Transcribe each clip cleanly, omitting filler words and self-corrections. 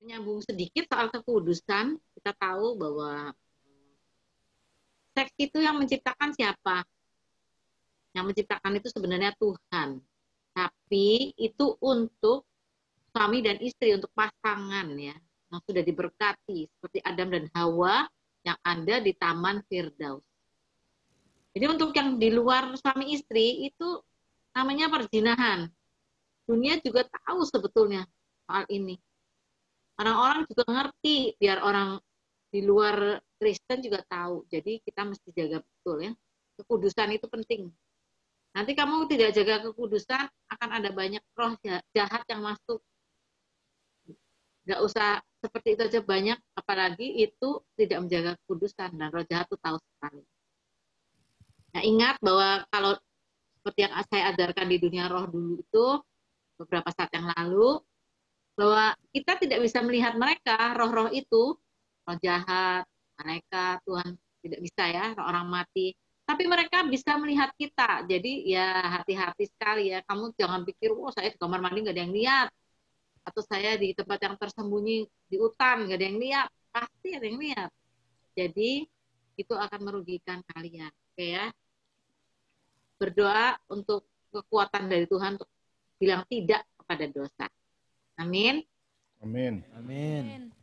Menyambung sedikit soal kekudusan, kita tahu bahwa seks itu yang menciptakan siapa? Yang menciptakan itu sebenarnya Tuhan. Tapi itu untuk suami dan istri, untuk pasangan ya, yang sudah diberkati seperti Adam dan Hawa yang ada di Taman Firdaus. Jadi untuk yang di luar suami istri itu namanya perzinahan. Dunia juga tahu sebetulnya soal ini. Orang-orang juga ngerti, biar orang di luar Kristen juga tahu. Jadi kita mesti jaga betul ya. Kekudusan itu penting. Nanti kamu tidak jaga kekudusan, akan ada banyak roh jahat yang masuk. Nggak usah seperti itu aja banyak, apalagi itu tidak menjaga kekudusan. Dan roh jahat itu tahu sekali. Nah, ingat bahwa kalau seperti yang saya ajarkan di dunia roh dulu itu, beberapa saat yang lalu, bahwa kita tidak bisa melihat mereka, roh-roh itu, roh jahat, malaikat, Tuhan tidak bisa ya, orang mati. Tapi mereka bisa melihat kita. Jadi ya hati-hati sekali ya. Kamu jangan pikir, wah saya di kamar mandi nggak ada yang lihat. Atau saya di tempat yang tersembunyi di hutan nggak ada yang lihat. Pasti ada yang lihat. Jadi itu akan merugikan kalian. Oke ya. Berdoa untuk kekuatan dari Tuhan untuk bilang tidak kepada dosa. Amin. Amin. Amin.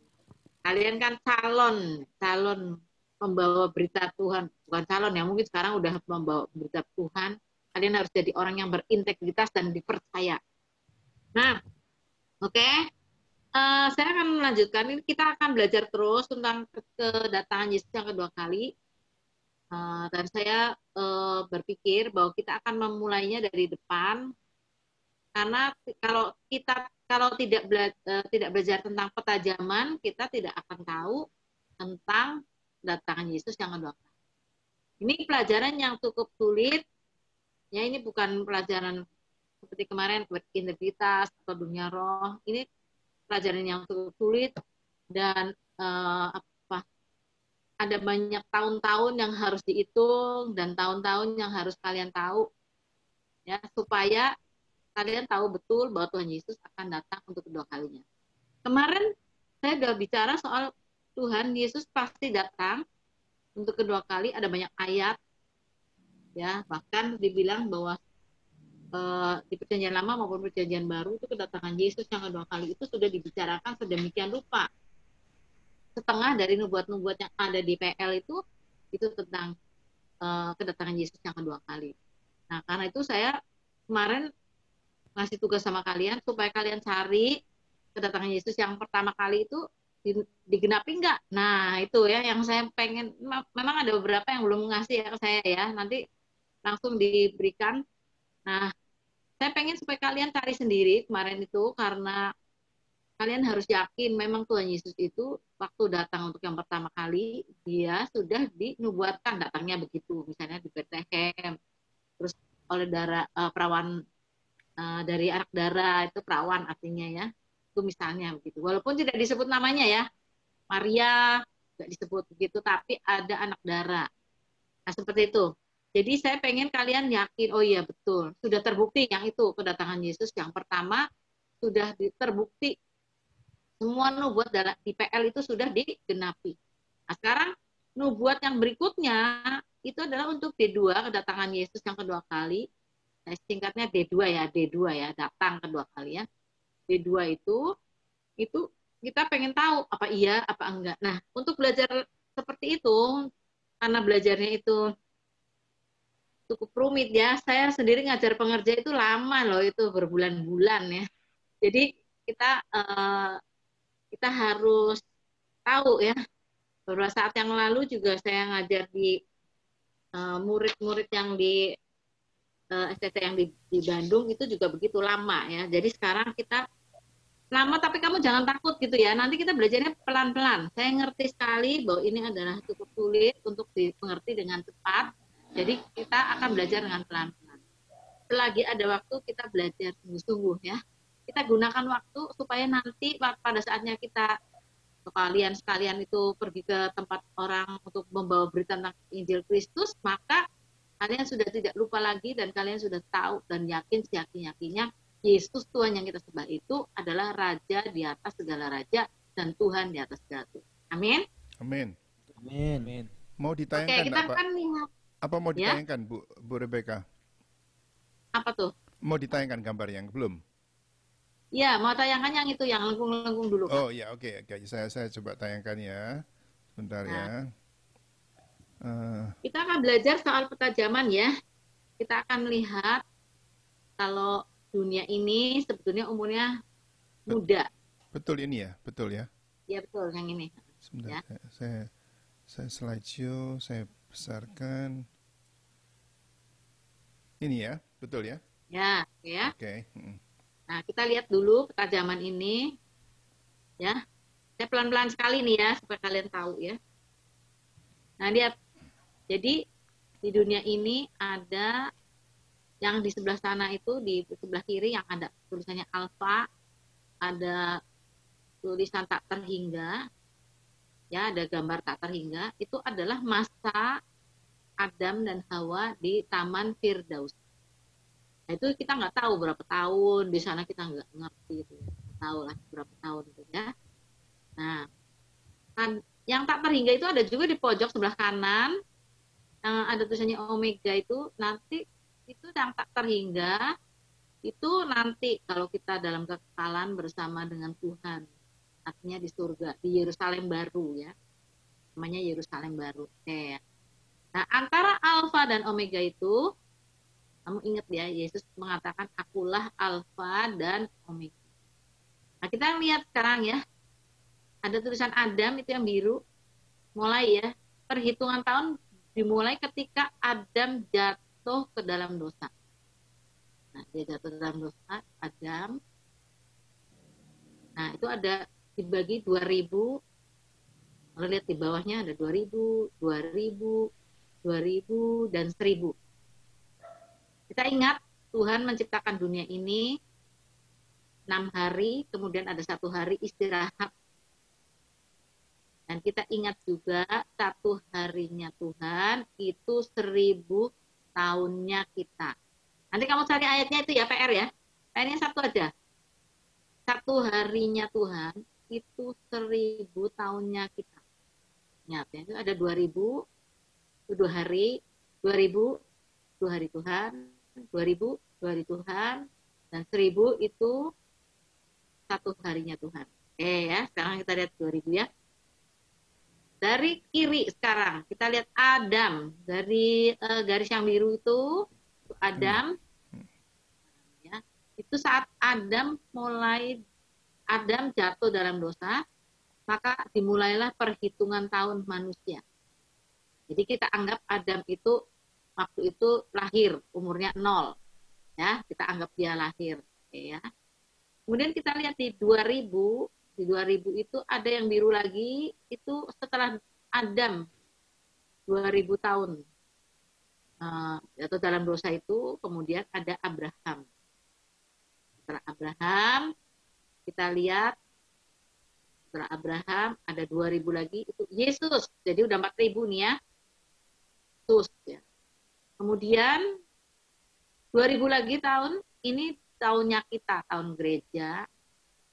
Kalian kan calon pembawa berita Tuhan, bukan calon ya, mungkin sekarang udah membawa berita Tuhan. Kalian harus jadi orang yang berintegritas dan dipercaya. Nah, oke. Saya akan melanjutkan. Ini kita akan belajar terus tentang kedatangan Yesus yang kedua kali. Dan saya berpikir bahwa kita akan memulainya dari depan, karena kalau tidak belajar tentang petajaman, kita tidak akan tahu tentang kedatangan Yesus yang kedua kali. Ini pelajaran yang cukup sulit, ya. Ini bukan pelajaran seperti kemarin integritas atau dunia roh. Ini pelajaran yang cukup sulit dan ada banyak tahun-tahun yang harus dihitung dan tahun-tahun yang harus kalian tahu, ya, supaya kalian tahu betul bahwa Tuhan Yesus akan datang untuk kedua kalinya. Kemarin saya sudah bicara soal Tuhan Yesus pasti datang untuk kedua kali, ada banyak ayat, ya, bahkan dibilang bahwa di Perjanjian Lama maupun Perjanjian Baru itu kedatangan Yesus yang kedua kali itu sudah dibicarakan sedemikian rupa. Setengah dari nubuat-nubuat yang ada di PL itu tentang kedatangan Yesus yang kedua kali. Nah, karena itu saya kemarin ngasih tugas sama kalian supaya kalian cari kedatangan Yesus yang pertama kali itu digenapi enggak. Nah, itu ya yang saya pengen. Memang ada beberapa yang belum ngasih ya ke saya ya. Nanti langsung diberikan. Nah, saya pengen supaya kalian cari sendiri kemarin itu, karena kalian harus yakin memang Tuhan Yesus itu waktu datang untuk yang pertama kali, dia sudah dinubuatkan datangnya begitu. Misalnya di Bethlehem, terus oleh perawan dari anak darah, itu perawan artinya ya. Itu misalnya begitu. Walaupun tidak disebut namanya ya, Maria tidak disebut begitu, tapi ada anak darah. Nah, seperti itu. Jadi saya pengen kalian yakin, oh iya betul, sudah terbukti yang itu kedatangan Yesus yang pertama sudah terbukti. Semua nubuat di PL itu sudah digenapi. Nah, sekarang nubuat yang berikutnya itu adalah untuk D2, kedatangan Yesus yang kedua kali. Nah, singkatnya D2 ya, datang kedua kali ya. D2 itu kita pengen tahu apa iya, apa enggak. Nah, untuk belajar seperti itu, karena belajarnya itu cukup rumit ya. Saya sendiri ngajar pengerja itu lama loh, itu berbulan-bulan ya. Jadi kita harus tahu ya. Beberapa saat yang lalu juga saya ngajar di murid-murid yang di STT yang di Bandung itu juga begitu lama ya. Jadi sekarang kita lama, tapi kamu jangan takut gitu ya. Nanti kita belajarnya pelan-pelan. Saya ngerti sekali bahwa ini adalah cukup sulit untuk dimengerti dengan cepat. Jadi kita akan belajar dengan pelan-pelan. Selagi ada waktu kita belajar sungguh-sungguh ya. Kita gunakan waktu supaya nanti pada saatnya kita kalian sekalian itu pergi ke tempat orang untuk membawa berita tentang Injil Kristus, maka kalian sudah tidak lupa lagi dan kalian sudah tahu dan yakin seyakin-yakinnya Yesus Tuhan yang kita sembah itu adalah Raja di atas segala raja dan Tuhan di atas segala Tuhan. Amin. Amin. Amin. Mau Oke, ditayangkan kita enggak, Pak? akan lihat Apa mau ya. ditayangkan, Bu Rebecca? Apa tuh? Mau ditayangkan gambar yang belum? Ya, mau tayangkan yang itu, yang lengkung-lengkung dulu, Pak. Oh ya, oke. Saya coba tayangkan ya. Sebentar Nah, ya. kita akan belajar soal petajaman ya. Kita akan lihat kalau dunia ini sebetulnya umurnya muda. Betul ini ya, betul ya. Ya betul, yang ini. Sebentar, Ya. saya slideshow, saya besarkan. Ini ya, betul ya? Ya, ya. Oke. Nah, kita lihat dulu petajaman ini. Ya. Saya pelan-pelan sekali nih ya, supaya kalian tahu ya. Nah, lihat. Jadi, di dunia ini ada yang di sebelah sana itu, di sebelah kiri yang ada tulisannya alfa, ada tulisan tak terhingga, ya ada gambar tak terhingga, itu adalah masa Adam dan Hawa di Taman Firdaus. Nah, itu kita nggak tahu berapa tahun di sana, kita nggak ngerti itu, nggak tahu lah berapa tahun itu ya. Nah, yang tak terhingga itu ada juga di pojok sebelah kanan, yang ada tulisannya Omega itu nanti itu yang tak terhingga itu nanti kalau kita dalam kekekalan bersama dengan Tuhan, artinya di surga, di Yerusalem baru ya, namanya Yerusalem baru. Oke. Nah, antara Alfa dan Omega itu, kamu ingat ya, Yesus mengatakan akulah Alfa dan Omega. Nah, kita lihat sekarang ya, ada tulisan Adam itu yang biru, mulai ya, perhitungan tahun dimulai ketika Adam jatuh ke dalam dosa. Nah, dia jatuh ke dalam dosa, Adam. Nah, itu ada dibagi 2000. Kalau lihat di bawahnya ada 2000, 2000, 2000, dan 1000. Kita ingat Tuhan menciptakan dunia ini 6 hari, kemudian ada 1 hari istirahat. Dan kita ingat juga 1 harinya Tuhan itu 1000 tahunnya kita. Nanti kamu cari ayatnya itu ya, PR ya. PR-nya 1 aja. 1 harinya Tuhan itu 1000 tahunnya kita. Ingat ya, itu ada 2000, itu 2 hari, 2000, 2 hari Tuhan, 2000, 2 hari Tuhan, dan 1000 itu 1 harinya Tuhan. Oke ya, sekarang kita lihat 2000 ya. Dari kiri sekarang, kita lihat Adam. Dari garis yang biru itu Adam. Ya, itu saat Adam jatuh dalam dosa, maka dimulailah perhitungan tahun manusia. Jadi kita anggap Adam itu waktu itu lahir, umurnya 0. Ya, kita anggap dia lahir. Oke, ya. Kemudian kita lihat di 2000 itu ada yang biru lagi, itu setelah Adam 2000 tahun jatuh dalam dosa itu, kemudian ada Abraham. Setelah Abraham, kita lihat setelah Abraham ada 2000 lagi, itu Yesus. Jadi udah 4000 nih ya. Yesus ya. Kemudian 2000 lagi tahun, ini tahunnya kita, tahun gereja.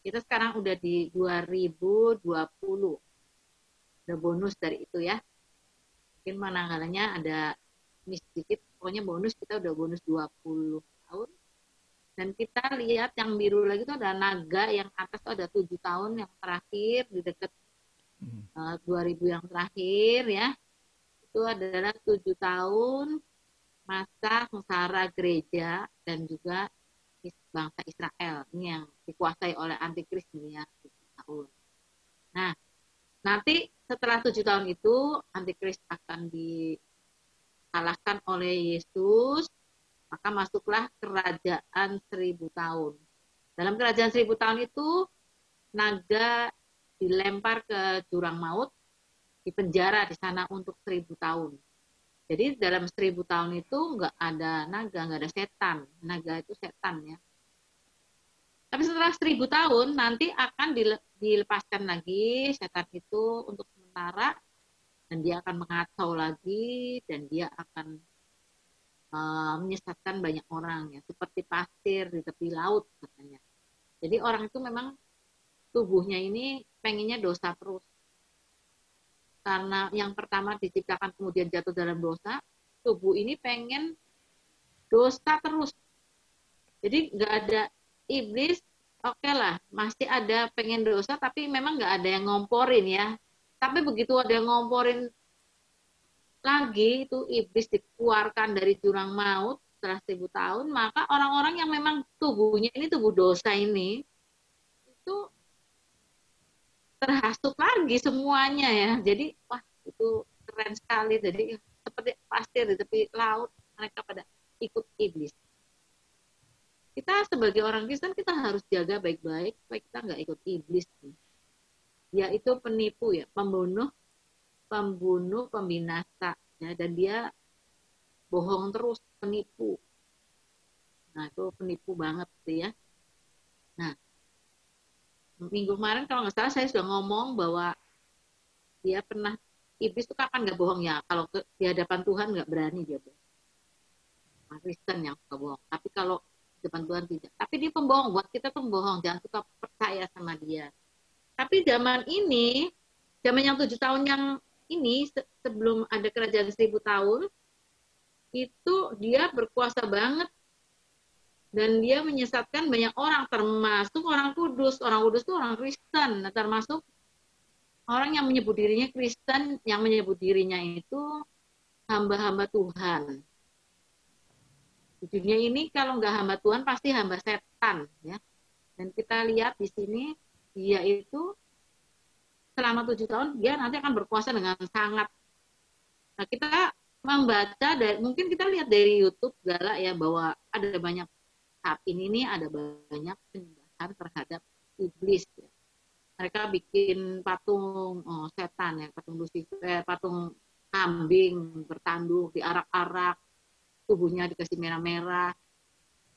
Kita sekarang udah di 2020. Ada bonus dari itu ya. Mungkin mananggalanya ada miss sedikit, pokoknya bonus kita udah bonus 20 tahun. Dan kita lihat yang biru lagi itu ada naga yang atas itu ada 7 tahun yang terakhir di dekat 2000 yang terakhir ya. Itu adalah 7 tahun masa sengsara gereja dan juga bangsa Israel. Ini yang dikuasai oleh antikris ini ya, 7 tahun. Nah, nanti setelah 7 tahun itu antikris akan dikalahkan oleh Yesus, maka masuklah kerajaan 1000 tahun. Dalam kerajaan 1000 tahun itu naga dilempar ke jurang maut, dipenjara di sana untuk 1000 tahun. Jadi dalam 1000 tahun itu nggak ada naga, nggak ada setan. Naga itu setan ya. Tapi setelah 1000 tahun nanti akan dilepaskan lagi setan itu untuk sementara, dan dia akan mengacau lagi, dan dia akan menyesatkan banyak orang ya, seperti pasir di tepi laut katanya. Jadi orang itu memang tubuhnya ini pengennya dosa terus. Karena yang pertama diciptakan kemudian jatuh dalam dosa, tubuh ini pengen dosa terus. Jadi nggak ada iblis, oke lah, masih ada pengen dosa, tapi memang nggak ada yang ngomporin ya. Tapi begitu ada yang ngomporin lagi, itu iblis dikeluarkan dari jurang maut setelah 1000 tahun, maka orang-orang yang memang tubuhnya ini tubuh dosa ini, itu terhasut lagi semuanya ya. Jadi wah itu keren sekali. Jadi seperti pasir di tepi laut mereka pada ikut iblis. Kita sebagai orang Kristen kita harus jaga baik-baik supaya kita nggak ikut iblis. Dia itu penipu ya, pembunuh, pembinasa ya, dan dia bohong terus, penipu. Nah itu penipu banget sih ya. Nah minggu kemarin kalau nggak salah saya sudah ngomong bahwa dia pernah, iblis itu kapan nggak bohong ya, kalau di hadapan Tuhan nggak berani dia bohong. Kristen yang suka bohong, tapi kalau di depan Tuhan tidak. Tapi dia pembohong, buat kita pembohong, jangan suka percaya sama dia. Tapi zaman ini, zaman yang 7 tahun yang ini, sebelum ada kerajaan 1000 tahun, itu dia berkuasa banget. Dan dia menyesatkan banyak orang, termasuk orang kudus. Orang kudus itu orang Kristen. Nah, termasuk orang yang menyebut dirinya Kristen, yang menyebut dirinya itu hamba-hamba Tuhan. Di dunia ini kalau nggak hamba Tuhan, pasti hamba setan. Ya. Dan kita lihat di sini, dia itu selama 7 tahun, dia nanti akan berkuasa dengan sangat. Nah, kita membaca, mungkin kita lihat dari YouTube segala ya, bahwa ada banyak saat ini nih ada banyak penyembahan terhadap iblis. Ya. Mereka bikin patung setan ya, patung Lucifer, patung kambing bertanduk, diarak-arak, tubuhnya dikasih merah-merah,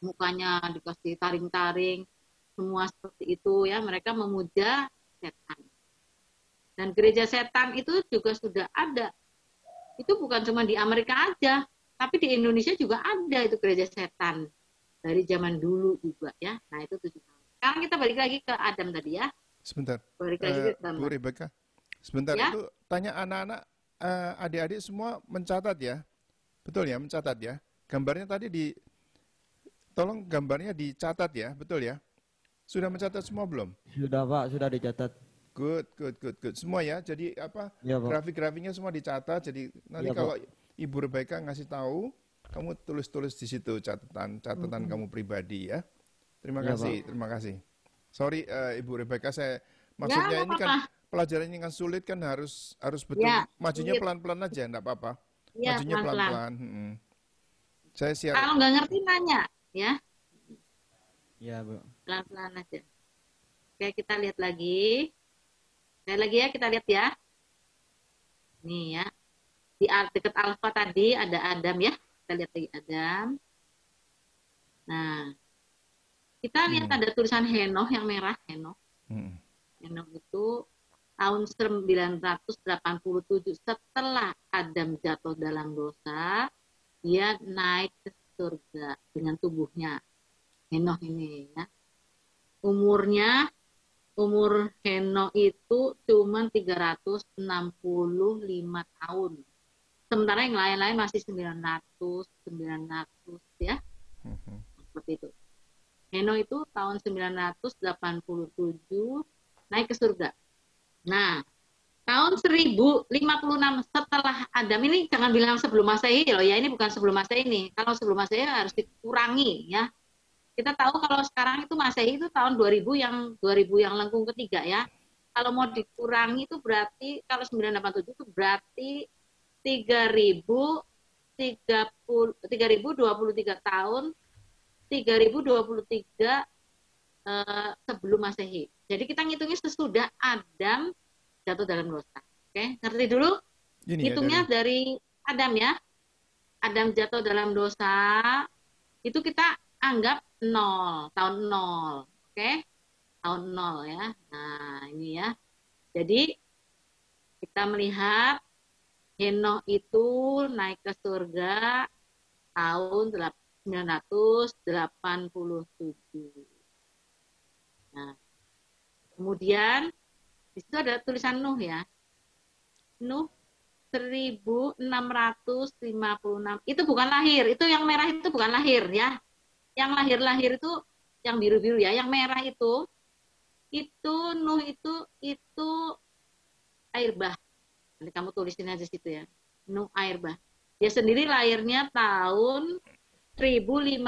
mukanya dikasih taring-taring, semua seperti itu ya. Mereka memuja setan. Dan gereja setan itu juga sudah ada. Itu bukan cuma di Amerika aja, tapi di Indonesia juga ada itu gereja setan. Dari zaman dulu juga ya. Nah itu 7 tahun. Sekarang kita balik lagi ke Adam tadi ya. Sebentar, Balik lagi ke Bu gambar. Rebecca. Sebentar, Ya, itu tanya anak-anak, adik-adik semua mencatat ya. Betul ya, mencatat ya. Gambarnya tadi tolong gambarnya dicatat ya, betul ya. Sudah mencatat semua belum? Sudah Pak, sudah dicatat. Good, good, good, good. Semua ya. Jadi apa? Iya Pak. Grafik-grafiknya semua dicatat. Jadi nanti Iya Pak. kalau Ibu Rebecca ngasih tahu, kamu tulis-tulis di situ catatan kamu pribadi ya. Terima Iya kasih, Pak. terima kasih. Sorry Ibu Rebecca, ya maksudnya nggak ini apa-apa. kan pelajaran ini kan sulit kan, harus betul, Ya, majunya sulit. pelan-pelan aja, enggak apa-apa. Ya, Majunya pelan-pelan. pelan-pelan. Saya siap. Kalau nggak ngerti nanya, ya, Iya Bu. pelan-pelan aja. Oke, kita lihat lagi. Lihat lagi ya, kita lihat ya. Nih ya, di dekat alfa tadi ada Adam ya. Kita lihat lagi Adam. Nah, kita lihat ada tulisan Henoh yang merah, Henoh. Mm. Henoh itu tahun 987 setelah Adam jatuh dalam dosa, dia naik ke surga dengan tubuhnya. Henoh ini ya. Umur Henoh itu cuma 365 tahun. Sementara yang lain-lain masih 900 ya. Seperti itu. Henoh itu tahun 987 naik ke surga. Nah, tahun 1056 setelah Adam, ini jangan bilang sebelum Masehi loh ya, ini bukan sebelum Masehi ini. Kalau sebelum Masehi harus dikurangi ya. Kita tahu kalau sekarang itu Masehi itu tahun 2000 yang lengkung ketiga ya. Kalau mau dikurangi itu berarti kalau 987 itu berarti 3023 tahun, 3023 sebelum Masehi. Jadi kita ngitungnya sesudah Adam jatuh dalam dosa. Oke, ngerti dulu? Ini Hitungnya ya, dari Adam ya. Adam jatuh dalam dosa, itu kita anggap 0, tahun 0. Oke? Tahun 0 ya. Nah, ini ya. Jadi kita melihat Henoh itu naik ke surga tahun 987. Nah, kemudian Di situ ada tulisan Nuh ya. Nuh 1656. Itu bukan lahir. Itu yang merah itu bukan lahir ya. Yang lahir-lahir itu yang biru-biru ya. Yang merah itu Nuh itu air bah. Nanti kamu tulisin aja situ ya. Nuh air bah. Dia sendiri lahirnya tahun 1056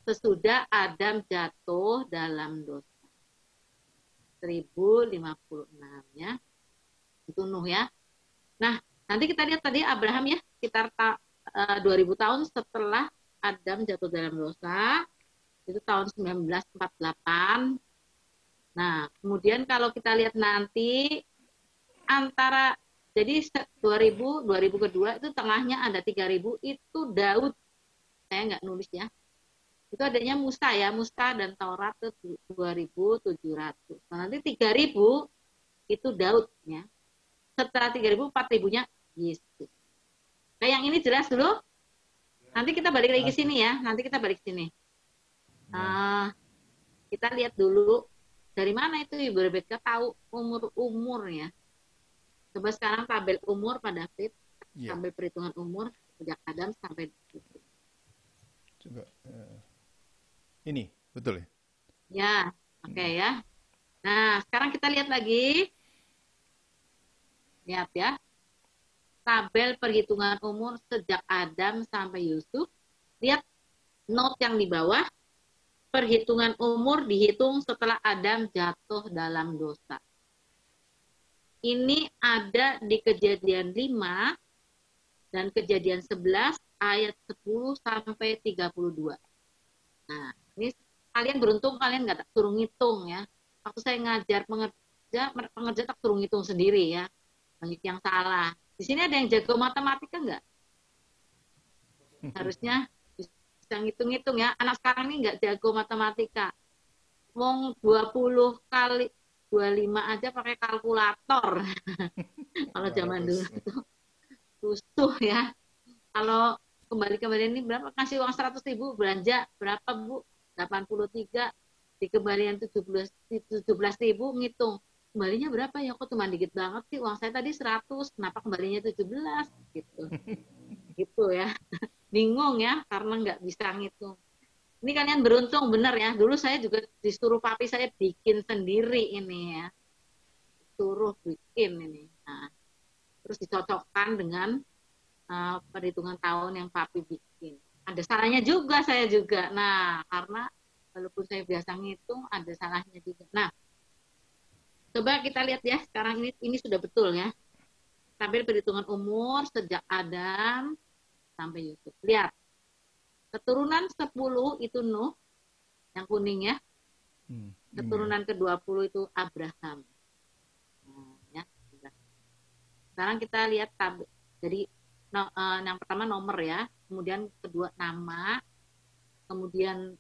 sesudah Adam jatuh dalam dosa. 1056 ya. Itu Nuh ya. Nah, nanti kita lihat tadi Abraham ya, sekitar 2000 tahun setelah Adam jatuh dalam dosa. Itu tahun 1948. Nah, kemudian kalau kita lihat nanti antara jadi 2000 kedua itu tengahnya ada 3000 itu Daud. Saya nggak nulis ya. Itu adanya Musa ya, Musa dan Taurat itu 2700. Nah, nanti 3000 itu Daud ya. Setelah 3000 4000-nya Yesus. Nah, yang ini jelas dulu. Nanti kita balik lagi ke sini ya. Nanti kita balik ke sini. Kita lihat dulu dari mana itu Ibu Rebecca tahu umur-umurnya. Coba sekarang tabel umur Pak David, tabel perhitungan umur sejak Adam sampai Yesus. Coba ini betul ya? Ya, oke ya. Nah, sekarang kita lihat lagi. Lihat ya. Tabel perhitungan umur sejak Adam sampai Yusuf. Lihat note yang di bawah. Perhitungan umur dihitung setelah Adam jatuh dalam dosa. Ini ada di Kejadian 5 dan Kejadian 11 ayat 10 sampai 32. Nah, ini kalian beruntung kalian nggak tak suruh ngitung ya. Waktu saya ngajar pengerja tak suruh ngitung sendiri ya. Banyak yang salah. Di sini ada yang jago matematika nggak? Harusnya bisa ngitung-ngitung ya. Anak sekarang ini nggak jago matematika. Wong 20 kali 25 aja pakai kalkulator. Kalau zaman dulu itu susah ya. Kalau kembali-kembalian ini berapa? Kasih uang 100.000 belanja berapa Bu? 83 dikembalian 17.000 ngitung. Kembalinya berapa ya? Kok cuma dikit banget sih? Uang saya tadi 100, kenapa kembalinya 17 gitu. Gitu ya. Bingung ya karena nggak bisa ngitung. Ini kalian beruntung bener ya. Dulu saya juga disuruh papi saya bikin sendiri ini ya. Suruh bikin ini. Nah, terus dicocokkan dengan perhitungan tahun yang papi bikin. Ada salahnya juga saya juga. Nah, karena walaupun saya biasa ngitung, ada salahnya juga. Nah, coba kita lihat ya. Sekarang ini sudah betul ya. Tabel perhitungan umur sejak Adam sampai Yusuf. Lihat. Keturunan 10 itu Nuh, yang kuning ya. Keturunan ke-20 itu Abraham. Nah, ya. Sekarang kita lihat tabel. Jadi yang pertama nomor ya, kemudian kedua nama, kemudian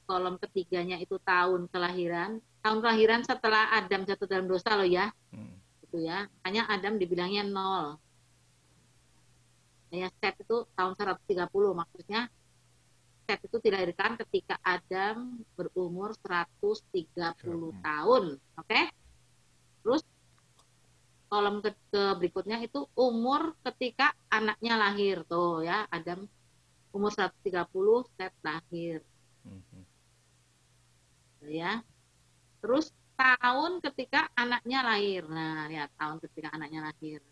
kolom ketiganya itu tahun kelahiran. Tahun kelahiran setelah Adam jatuh dalam dosa loh ya. Gitu ya. Hanya Adam dibilangnya 0. Ya, Set itu tahun 130, maksudnya Set itu dilahirkan ketika Adam berumur 130 tahun. Oke? Terus kolom ke berikutnya itu umur ketika anaknya lahir. Tuh ya, Adam umur 130, Set lahir. Ya. Terus tahun ketika anaknya lahir. Nah, lihat tahun ketika anaknya lahir.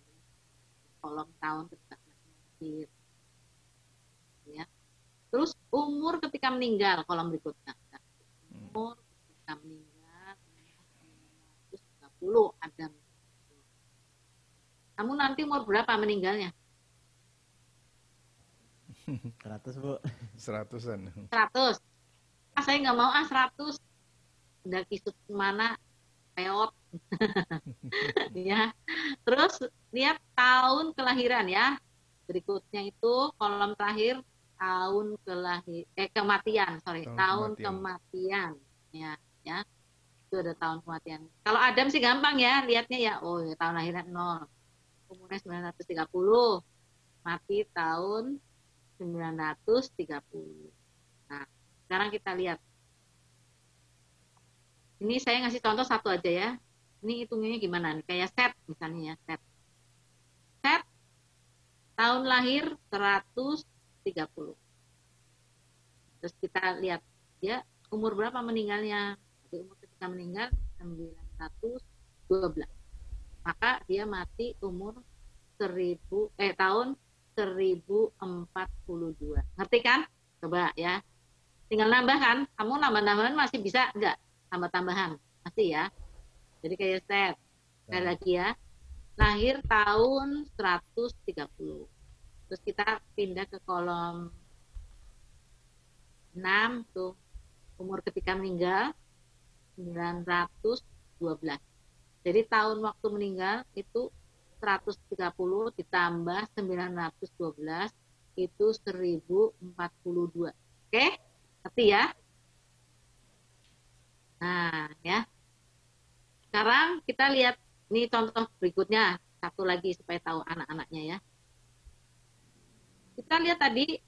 Kolom tahun ketika ya. Terus umur ketika meninggal kolom berikutnya. Umur ketika meninggal 130 Adam. Kamu nanti umur berapa meninggalnya? 100 Bu. 100-an. 100. Saya nggak mau 100. Udah kisut kemana? Peot. Ya. Terus lihat tahun kelahiran ya. Berikutnya itu kolom terakhir tahun kematian, tahun kematian. Ya. Itu ada tahun kematian. Kalau Adam sih gampang ya, lihatnya ya. Oh, ya, tahun lahiran 0. Umurnya 930. Mati tahun 930. Nah, sekarang kita lihat. Ini saya ngasih contoh satu aja ya. Ini hitungannya gimana nih? Kayak set misalnya ya, set. Set tahun lahir 130. Terus kita lihat dia umur berapa meninggalnya. Jadi umur ketika meninggal 912. Maka dia mati umur tahun 1042. Ngerti kan? Coba ya. Tinggal nambah kan? Kamu nambah-nambahan masih bisa enggak? Tambah-tambahan. Masih ya. Jadi kayak set. Sekali lagi ya. Lahir tahun 130. Terus kita pindah ke kolom 6 tuh. Umur ketika meninggal 912. Jadi tahun waktu meninggal itu 130 ditambah 912 itu 1042. Oke? Ngerti ya? Nah, ya. Sekarang kita lihat ini contoh berikutnya. Satu lagi supaya tahu anak-anaknya ya. Kita lihat tadi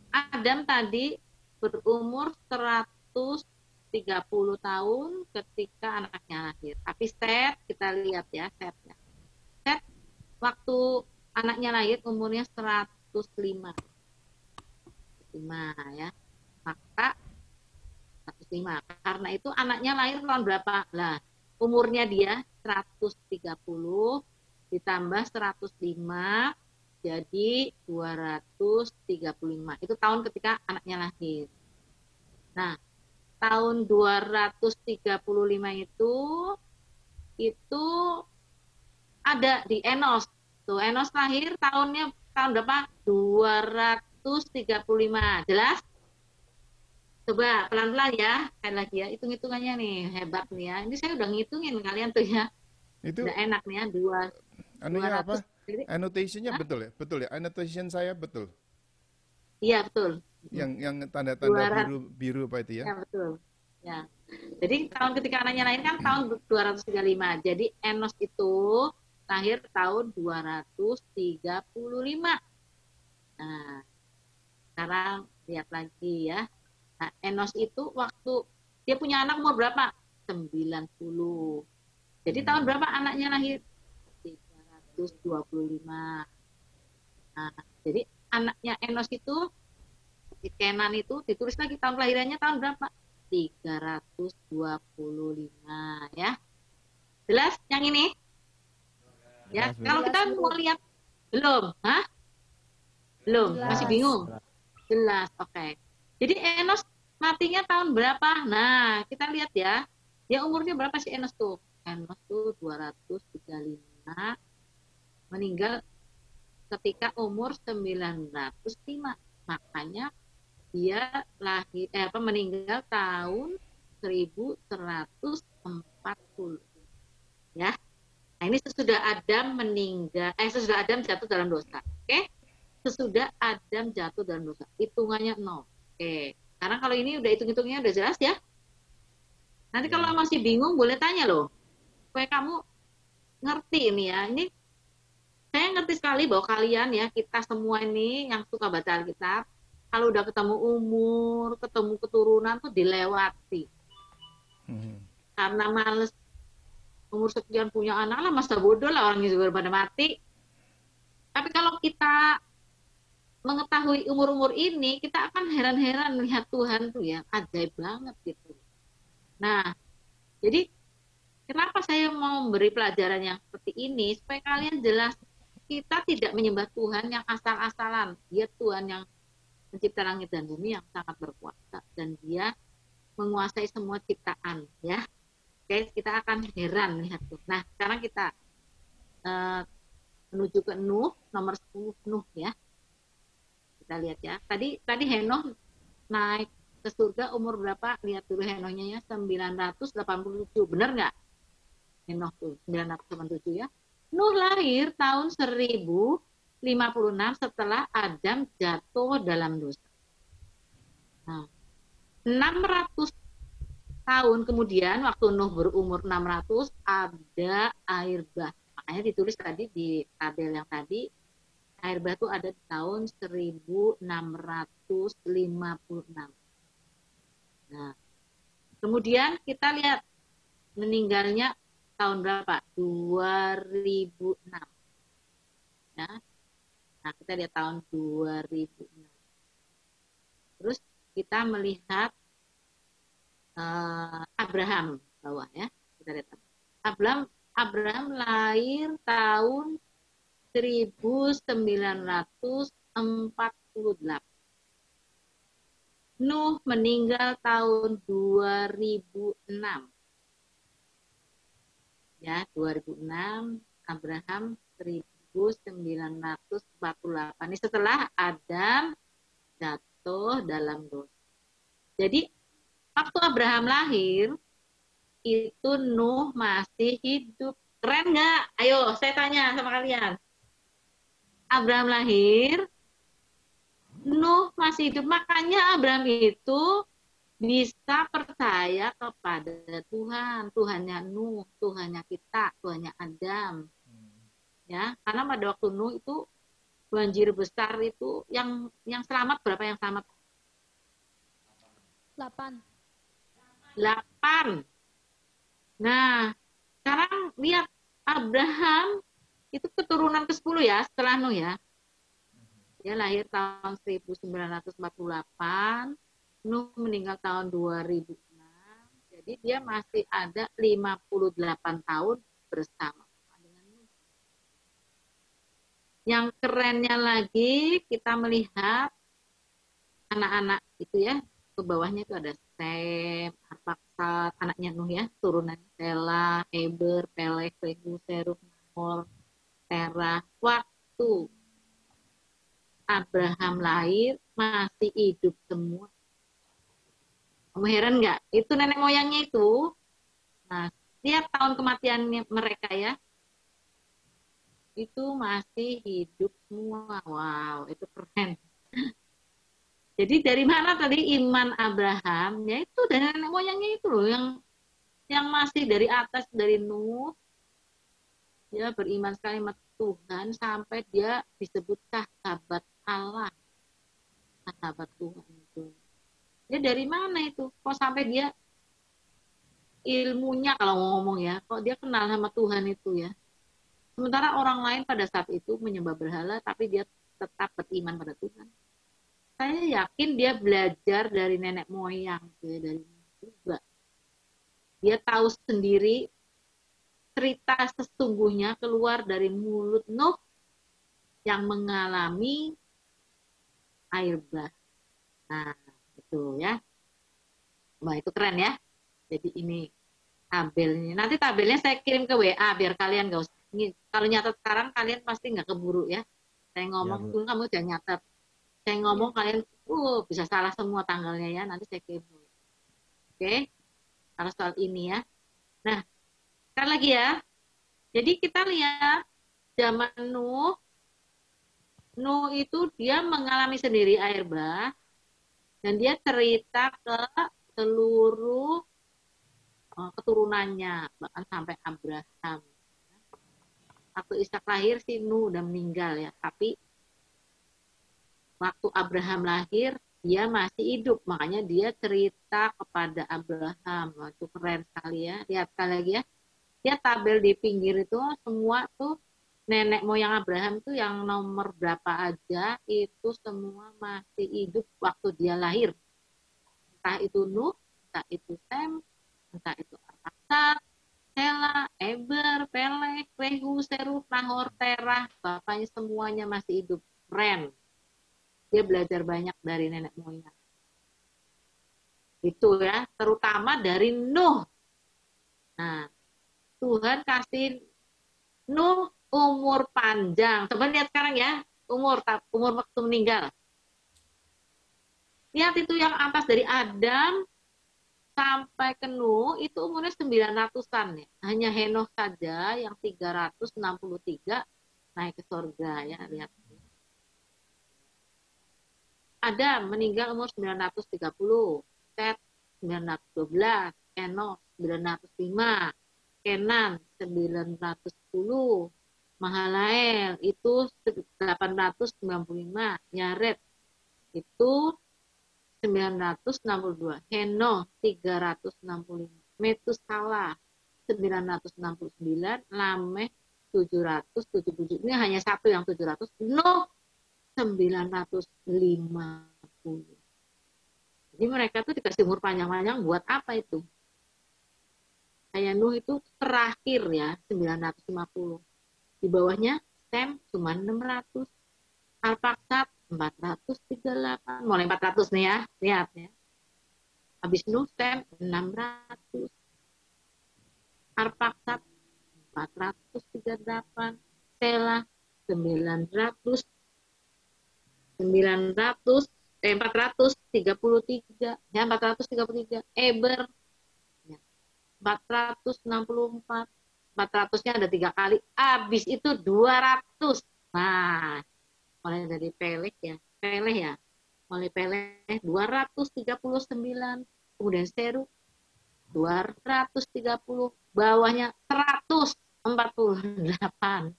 Adam tadi berumur 130 tahun ketika anaknya lahir. Tapi Set, kita lihat ya Setnya. Set waktu anaknya lahir umurnya 105. 5 ya. Maka 105. Karena itu anaknya lahir tahun berapa? Lah, umurnya dia 130 ditambah 105 jadi 235. Itu tahun ketika anaknya lahir. Nah, tahun 235 itu ada di Enos. Tuh, Enos lahir tahun berapa? 235. Jelas? Coba pelan-pelan ya. Sekali lagi ya, hitung-hitungannya nih. Hebat nih ya. Ini saya udah ngitungin kalian tuh ya. Itu udah enak nih ya. anunya apa? 200. Jadi, Annotation-nya betul ya? Betul ya? Annotation saya betul. iya, betul. Yang tanda-tanda biru apa itu ya? Ya, betul. Ya. Jadi tahun ketika anaknya lahir kan tahun 235. Jadi Enos itu lahir tahun 235. Nah, sekarang lihat lagi ya. Nah, Enos itu waktu dia punya anak umur berapa? 90. Jadi tahun berapa anaknya lahir? 325. Nah, jadi anaknya Enos itu di Kenan itu ditulis lagi tahun kelahirannya tahun berapa? 325 ya. Jelas yang ini? Ya, Jelas, kalau kita mau lihat belum, hah? Belum, Jelas. masih bingung. Jelas, oke. Jadi Enos matinya tahun berapa? Nah, kita lihat ya. Dia umurnya berapa sih Enos tuh? Enos tuh 235, meninggal ketika umur 905. Makanya dia meninggal tahun 1140. Ya. Nah, ini sesudah Adam sesudah Adam jatuh dalam dosa. Oke? Sesudah Adam jatuh dalam dosa. Hitungannya 0. Oke. Sekarang kalau ini udah hitung-hitungnya udah jelas ya? Nanti kalau masih bingung boleh tanya loh. Supaya kamu ngerti ini ya. Ini saya ngerti sekali bahwa kalian ya, kita semua ini yang suka baca Alkitab, kalau udah ketemu umur, ketemu keturunan tuh dilewati. Karena males umur sekian punya anak lah, masa bodoh lah orangnya juga pada mati. Tapi kalau kita mengetahui umur-umur ini, kita akan heran-heran melihat Tuhan tuh ya, ajaib banget gitu. Nah, jadi kenapa saya mau memberi pelajaran yang seperti ini? Supaya kalian jelas, kita tidak menyembah Tuhan yang asal-asalan. Dia Tuhan yang mencipta langit dan bumi yang sangat berkuasa. Dan dia menguasai semua ciptaan. Ya, oke, kita akan heran melihat tuh. Nah, sekarang kita menuju ke Nuh, nomor 10 Nuh ya. Kita lihat ya. Tadi Henoh naik ke surga umur berapa? Lihat dulu Henohnya ya, 987. Benar nggak? Henoh tuh 987 ya. Nuh lahir tahun 1056 setelah Adam jatuh dalam dosa. Nah, 600 tahun kemudian waktu Nuh berumur 600 ada air bah. Makanya ditulis tadi di tabel yang tadi, air bah itu ada di tahun 1656. Nah, Kemudian kita lihat meninggalnya tahun berapa? 2006. Ya. Nah, kita lihat tahun 2006. Terus kita melihat Abraham bawah ya. Kita lihat Abraham lahir tahun 1948. Nuh meninggal tahun 2006. Ya, 2006, Abraham 1948. Ini setelah Adam jatuh dalam dosa. Jadi, waktu Abraham lahir, itu Nuh masih hidup. Keren nggak? Ayo, saya tanya sama kalian. Abraham lahir, Nuh masih hidup. Makanya Abraham itu bisa percaya kepada Tuhan. Tuhannya Nuh, Tuhannya kita, Tuhannya Adam. Ya, karena pada waktu Nuh itu banjir besar itu yang selamat berapa yang selamat? 8. 8. Nah, sekarang lihat Abraham itu keturunan ke-10 ya, setelah Nuh ya. Dia lahir tahun 1948, Nuh meninggal tahun 2006. Jadi dia masih ada 58 tahun bersama dengan Nuh. Yang kerennya lagi kita melihat anak-anak itu ya, ke bawahnya itu ada Sem, Arpaksad, anaknya Nuh ya, turunannya Sela, Eber, Pelek, Regu, Serug, Nahor, Terah. Waktu Abraham lahir masih hidup semua. Kamu heran nggak? Itu nenek moyangnya itu. Nah, setiap tahun kematiannya mereka ya, itu masih hidup semua. Wow, itu keren. Jadi dari mana tadi iman Abraham? Ya itu dari nenek moyangnya itu loh, yang masih dari atas, dari Nuh. Dia beriman sekali sama Tuhan sampai dia disebut sahabat Allah. Sahabat Tuhan itu. Dia dari mana itu? Kok sampai dia ilmunya kalau ngomong ya, kok dia kenal sama Tuhan itu ya. Sementara orang lain pada saat itu menyembah berhala, tapi dia tetap beriman pada Tuhan. Saya yakin dia belajar dari nenek moyang, dari juga. Dia tahu sendiri cerita sesungguhnya keluar dari mulut Nuh yang mengalami air bah. Nah, itu ya. Wah, itu keren ya. Jadi ini tabelnya. Nanti tabelnya saya kirim ke WA biar kalian gak usah. Kalau nyatet sekarang kalian pasti nggak keburu ya. Saya ngomong dulu kamu jangan nyatet. Saya ngomong kalian bisa salah semua tanggalnya ya. Nanti saya kirim. Oke. Kalau soal ini ya. Nah, sekali lagi ya. Jadi kita lihat zaman Nuh itu dia mengalami sendiri air bah dan dia cerita ke seluruh keturunannya bahkan sampai Abraham. Waktu Ishak lahir si Nuh udah meninggal ya, tapi waktu Abraham lahir dia masih hidup, makanya dia cerita kepada Abraham. Wah, itu keren sekali ya. Lihat sekali lagi ya. Dia tabel di pinggir itu semua tuh nenek moyang Abraham tuh yang nomor berapa aja itu semua masih hidup waktu dia lahir. Entah itu Nuh, entah itu Sem, entah itu Arphaxad, Sela, Eber, Pelek, Regu, Serug, Nahor, Terah, bapaknya semuanya masih hidup. Keren. Dia belajar banyak dari nenek moyang. Itu ya, terutama dari Nuh. Nah, Tuhan kasih Nuh umur panjang. Coba lihat sekarang ya, umur waktu meninggal. Lihat itu yang atas dari Adam sampai ke Nuh itu umurnya 900-an ya. Hanya Henoh saja yang 363 naik ke surga ya, lihat. Adam meninggal umur 930, Set 912, Enos 905, Kenan 910, Mahalael itu 895, Yared itu 962, Henokh 365, Metusala 969, Lamekh 777. Ini hanya satu yang 700, Nuh 950. Jadi mereka tuh dikasih umur panjang-panjang buat apa itu? Kayak Nuh itu terakhir ya 950. Di bawahnya Sem cuma 600. Arphaxad 438. Mulai 400 nih ya, lihat ya. Habis Nuh Sem 600. Arphaxad 438. Shelah 433. Ya 433. Eber ya, 464. 400-nya ada 3 kali. Habis itu 200. Nah, mulai dari Peleh ya. Mulai Peleh 239. Kemudian Seru 230. Bawahnya 148.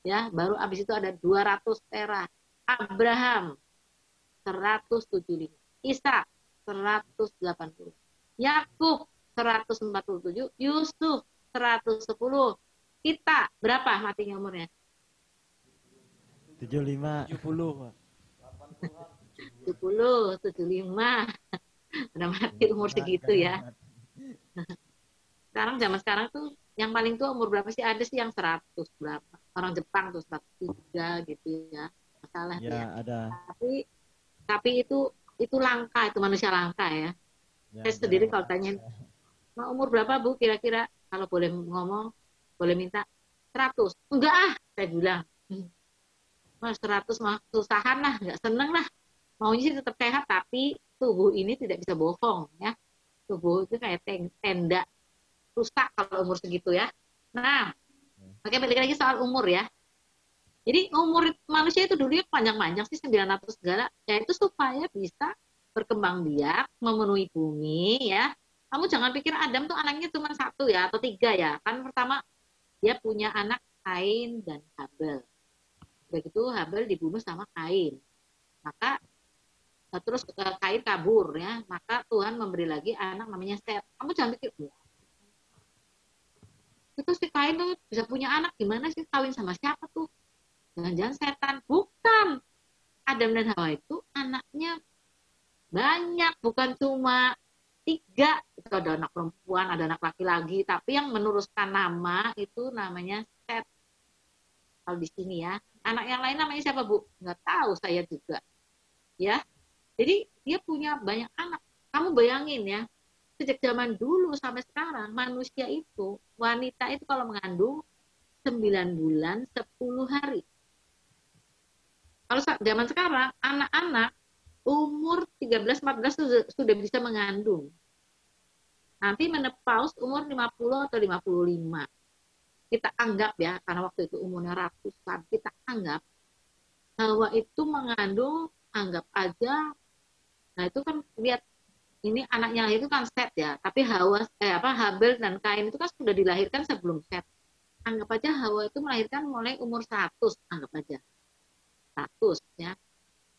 Ya, baru habis itu ada 200 Terah. Abraham 175. Ishak 180. Yakub 147. Yusuf 110. Kita berapa matinya umurnya? 75. 70, Pak. 70, 75. Udah mati umur segitu ya. Zaman sekarang tuh yang paling tua umur berapa sih? Ada sih yang 100 berapa. Orang Jepang tuh 103 gitu ya. Masalah Ya, ya. ada. Tapi itu langka, itu manusia langka ya. Ya, Saya sendiri ada. kalau tanya, mau umur berapa Bu kira-kira? Kalau boleh ngomong, boleh minta 100. Enggak ah, saya bilang. Mas 100 mah susahan lah, enggak seneng lah. Maunya sih tetap sehat, tapi tubuh ini tidak bisa bohong ya. Tubuh itu kayak tenda, rusak kalau umur segitu ya. Nah, oke, balik lagi soal umur ya. Jadi umur manusia itu dulu panjang-panjang sih 900 segala, ya itu supaya bisa berkembang biak, memenuhi bumi ya. Kamu jangan pikir Adam tuh anaknya cuma 1 ya atau 3 ya. Kan pertama dia punya anak Kain dan Habel. Begitu Habel dibunuh sama Kain. Maka terus Kain kabur ya. Maka Tuhan memberi lagi anak namanya Set. Kamu jangan pikir, itu si Kain tuh bisa punya anak, gimana sih, kawin sama siapa tuh? Jangan-jangan setan. Bukan. Adam dan Hawa itu anaknya banyak, bukan cuma 3. Itu ada anak perempuan, ada anak laki-laki, tapi yang meneruskan nama itu namanya Set. Kalau di sini ya. Anak yang lain namanya siapa, Bu? Nggak tahu saya juga. Ya. Jadi dia punya banyak anak. Kamu bayangin ya, sejak zaman dulu sampai sekarang, manusia itu, wanita itu kalau mengandung 9 bulan 10 hari. Kalau zaman sekarang, anak-anak umur 13-14 sudah bisa mengandung. Nanti menepause umur 50 atau 55. Kita anggap ya, karena waktu itu umurnya ratusan, kita anggap Hawa itu mengandung, anggap aja, nah itu kan lihat, ini anaknya itu kan Set ya, tapi Habel dan Kain itu kan sudah dilahirkan sebelum Set. Anggap aja Hawa itu melahirkan mulai umur 100, anggap aja 100 ya.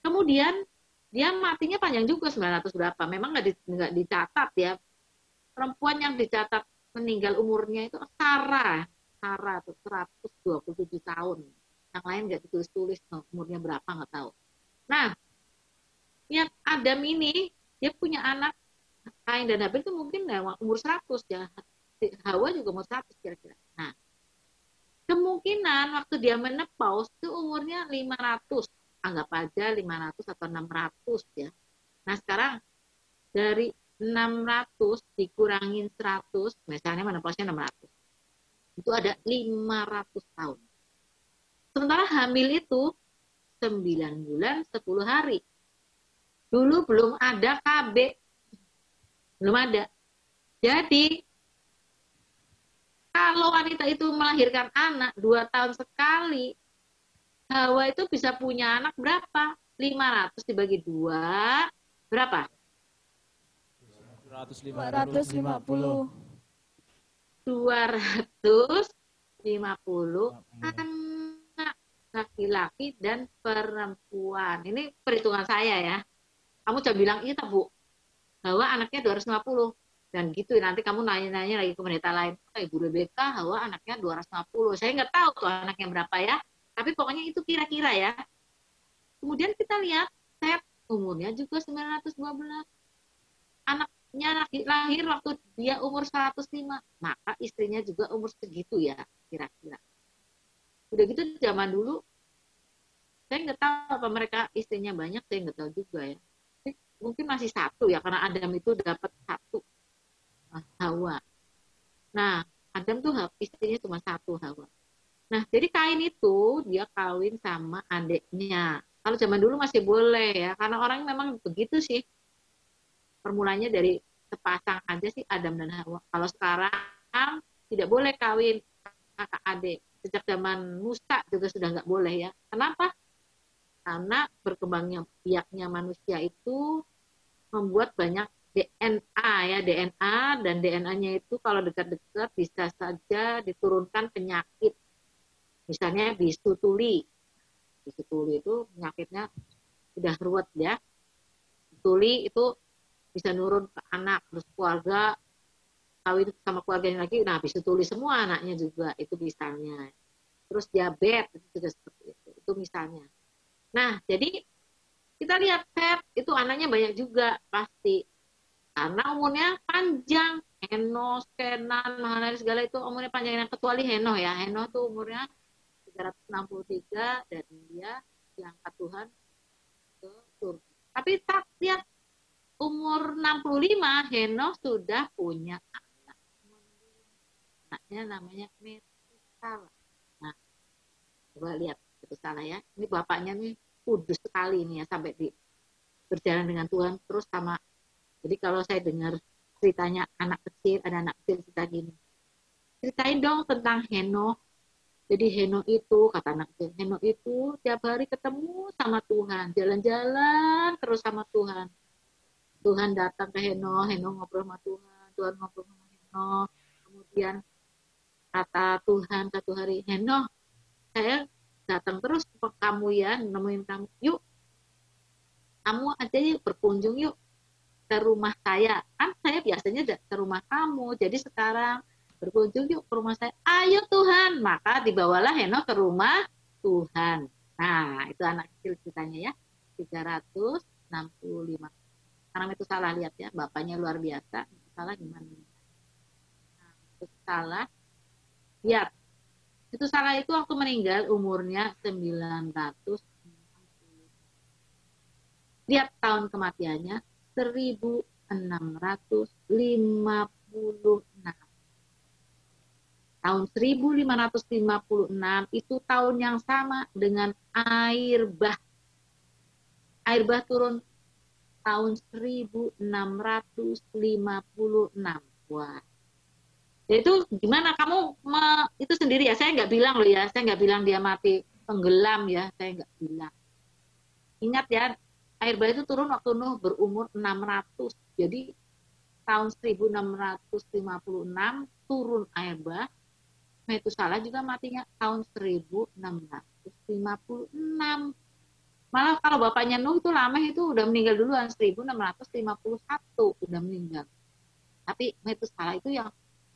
Kemudian dia matinya panjang juga 900 berapa. Memang nggak dicatat ya. Perempuan yang dicatat meninggal umurnya itu Sarah tuh 127 tahun. Yang lain nggak ditulis-tulis umurnya berapa, nggak tahu. Nah, yang Adam ini dia punya anak Kain dan Habel itu mungkin umur 100 ya. Hawa juga umur 100 kira-kira. Nah, kemungkinan waktu dia menepause itu umurnya 500. Anggap aja 500 atau 600 ya. Nah sekarang dari 600 dikurangin 100, misalnya menepause-nya 600. Itu ada 500 tahun. Sementara hamil itu 9 bulan 10 hari. Dulu belum ada KB. Belum ada. Jadi kalau wanita itu melahirkan anak 2 tahun sekali, Hawa itu bisa punya anak berapa? 500 dibagi 2, berapa? 250. 250 anak laki-laki dan perempuan. Ini perhitungan saya ya. Kamu coba bilang, iya Bu, Hawa anaknya 250. Dan gitu nanti kamu nanya-nanya lagi ke pendeta lain, Ibu Rebeka Hawa anaknya 250. Saya nggak tahu tuh anaknya berapa ya, tapi pokoknya itu kira-kira ya. Kemudian kita lihat Seth umurnya juga 912. Anaknya lahir waktu dia umur 105, maka istrinya juga umur segitu ya kira-kira. Udah gitu zaman dulu saya nggak tahu apa mereka istrinya banyak, saya nggak tahu juga ya. Mungkin masih satu ya, karena Adam itu dapat satu, Hawa. Nah, Adam tuh istrinya cuma satu, Hawa. Nah, jadi Kain itu dia kawin sama adiknya. Kalau zaman dulu masih boleh ya, karena orang memang begitu sih. Permulanya dari sepasang aja sih Adam dan Hawa. Kalau sekarang tidak boleh kawin kakak adik. Sejak zaman Musa juga sudah nggak boleh ya. Kenapa? Karena berkembangnya biaknya manusia itu membuat banyak DNA ya, DNA, dan DNA-nya itu kalau dekat-dekat bisa saja diturunkan penyakit. Misalnya bisu tuli. Bisu tuli itu penyakitnya sudah ruwet ya. Tuli itu bisa nurun ke anak, terus keluarga kawin sama keluarganya lagi, nah bisu tuli semua anaknya juga, itu misalnya. Terus diabetes itu juga seperti itu misalnya. Nah, jadi kita lihat Seth itu anaknya banyak juga pasti. Karena umurnya panjang. Henoh, Kenan, Mahalalel segala itu umurnya panjang. Kecuali Henoh ya. Henoh tuh umurnya 363 dan dia diangkat Tuhan ke surga. Tapi tak lihat umur 65 Henoh sudah punya anak. Anaknya namanya Metusala. Nah, coba lihat Metusala ya. Ini bapaknya nih kudus sekali nih ya, sampai di berjalan dengan Tuhan terus sama. Jadi kalau saya dengar ceritanya anak kecil, ada anak kecil cerita gini, ceritain dong tentang Henoh. Jadi Henoh itu, kata anak kecil, Henoh itu tiap hari ketemu sama Tuhan, jalan-jalan terus sama Tuhan. Tuhan datang ke Henoh, Henoh ngobrol sama Tuhan, Tuhan ngobrol sama Henoh. Kemudian kata Tuhan satu hari, Henoh, saya datang terus ke kamu ya, nemuin kamu. Yuk, kamu aja yuk berkunjung yuk ke rumah saya. Kan saya biasanya ke rumah kamu. Jadi sekarang berkunjung yuk ke rumah saya. Ayo Tuhan. Maka dibawalah Henoh ke rumah Tuhan. Nah, itu anak kecil ceritanya ya. 365. Karena itu salah, lihat ya. Bapaknya luar biasa. Itu salah gimana? Nah, itu salah. Lihat. Itu salah itu waktu meninggal umurnya 900. Lihat tahun kematiannya 1656. Tahun 1556 itu tahun yang sama dengan air bah. Air bah turun tahun 1656. Wah. Itu gimana kamu itu sendiri ya? Saya nggak bilang loh ya. Saya nggak bilang dia mati tenggelam ya. Saya nggak bilang. Ingat ya, air bah itu turun waktu Nuh berumur 600. Jadi tahun 1656 turun air bah. Metusala juga matinya tahun 1656. Malah kalau bapaknya Nuh itu lama itu udah meninggal duluan 1651 udah meninggal. Tapi Metusala itu yang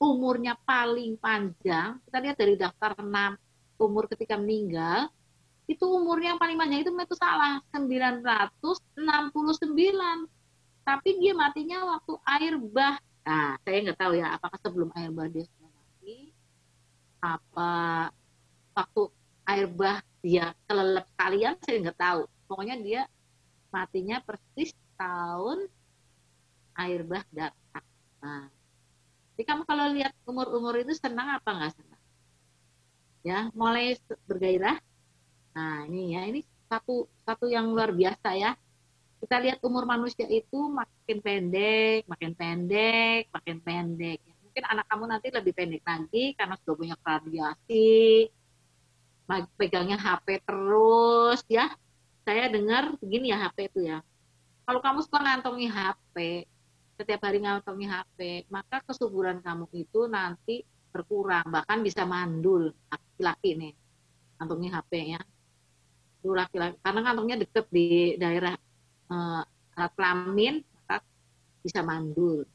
umurnya paling panjang. Kita lihat dari daftar 6 umur ketika meninggal. Itu umurnya yang paling panjang itu Metusala 969. Tapi dia matinya waktu air bah. Nah, saya nggak tahu ya apakah sebelum air bah dia sudah mati, apa waktu air bah dia kelelep kalian, saya nggak tahu. Pokoknya dia matinya persis tahun air bah datang. Nah, jadi kamu kalau lihat umur-umur itu senang apa nggak senang? Ya, mulai bergairah. Nah, ini ya, ini satu yang luar biasa ya. Kita lihat umur manusia itu makin pendek, makin pendek, makin pendek. Mungkin anak kamu nanti lebih pendek lagi karena sudah punya radiasi, pegangnya HP terus ya. Saya dengar begini ya HP itu ya. Kalau kamu suka ngantongi HP, setiap hari ngantongi HP, maka kesuburan kamu itu nanti berkurang, bahkan bisa mandul. Laki-laki nih, ngantongi HP ya. Itu laki-laki, karena kantongnya deket di daerah alat kelamin, maka bisa mandul.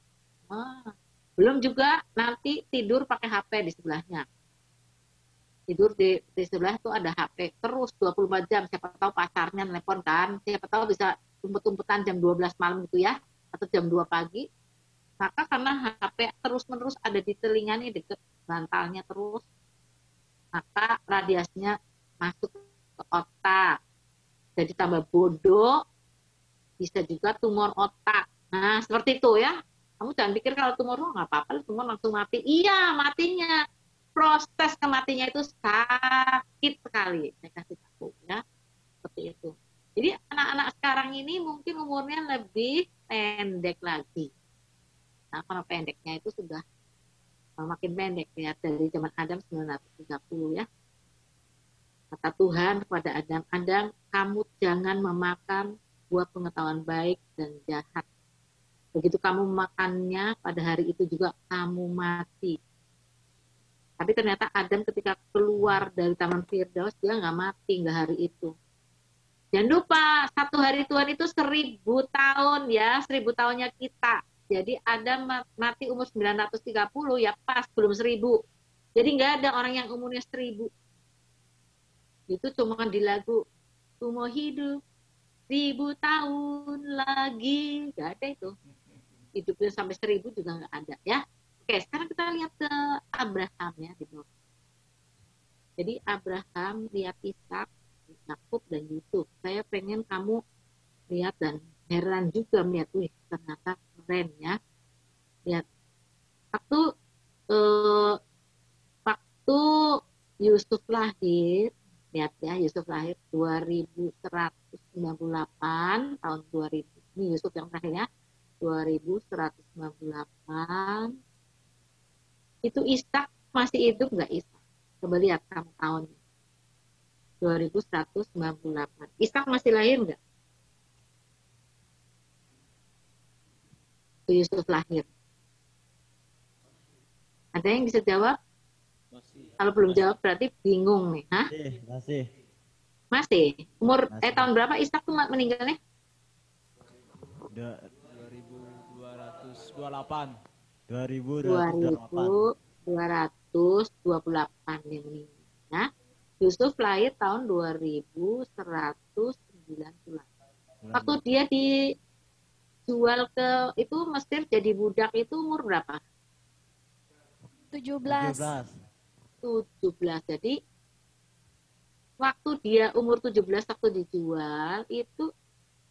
Belum juga nanti tidur pakai HP di sebelahnya. Tidur di sebelah itu ada HP terus 24 jam. Siapa tahu pacarnya nelpon kan. Siapa tahu bisa umpet-umpetan jam 12 malam gitu ya. Atau jam 2 pagi. Maka karena HP terus-menerus ada di telinganya, deket bantalnya terus. Maka radiasinya masuk ke otak. Jadi tambah bodoh. Bisa juga tumor otak. Nah, seperti itu ya. Kamu jangan pikir kalau tumor nggak apa-apa, tumor langsung mati. Iya, matinya. Proses kematiannya itu sakit sekali. Saya kasih tahu ya. Seperti itu. Jadi anak-anak sekarang ini mungkin umurnya lebih pendek lagi. Nah, karena pendeknya itu sudah makin pendek ya. Dari zaman Adam 930 ya. Kata Tuhan kepada Adam, Adam, kamu jangan memakan buah pengetahuan baik dan jahat. Begitu kamu memakannya, pada hari itu juga kamu mati. Tapi ternyata Adam ketika keluar dari Taman Firdaus, dia nggak mati, nggak hari itu. Jangan lupa, satu hari Tuhan itu 1000 tahun ya, 1000 tahunnya kita. Jadi Adam mati umur 930, ya pas, belum 1000. Jadi nggak ada orang yang umurnya 1000. Itu cuma di lagu, "Ku mau hidup 1000 tahun lagi." Nggak ada itu. Hidupnya sampai 1000 juga nggak ada ya. Oke, sekarang kita lihat ke Abraham ya di bawah. Jadi Abraham lihat Ishak, Yakub dan Yusuf. Saya pengen kamu lihat dan heran juga melihat, wih ternyata keren ya. Lihat waktu waktu Yusuf lahir, lihat ya, Yusuf lahir 2198 tahun 2000. Ini Yusuf yang terakhir ya. 2198 itu Ishak masih hidup nggak Ishak? Coba lihat kamu tahunnya. 2198. Ishak masih lahir nggak? Yusuf lahir. Ada yang bisa jawab? Masih. Kalau belum jawab berarti bingung nih. Hah? Masih. Masih? Umur Masih. tahun berapa Ishak tuh meninggalnya? 2228. 2228 dia meninggal. Nah, Yusuf lahir tahun 2198. Waktu dia dijual ke itu Mesir jadi budak itu umur berapa? 17. 17. Jadi waktu dia umur 17 waktu dijual itu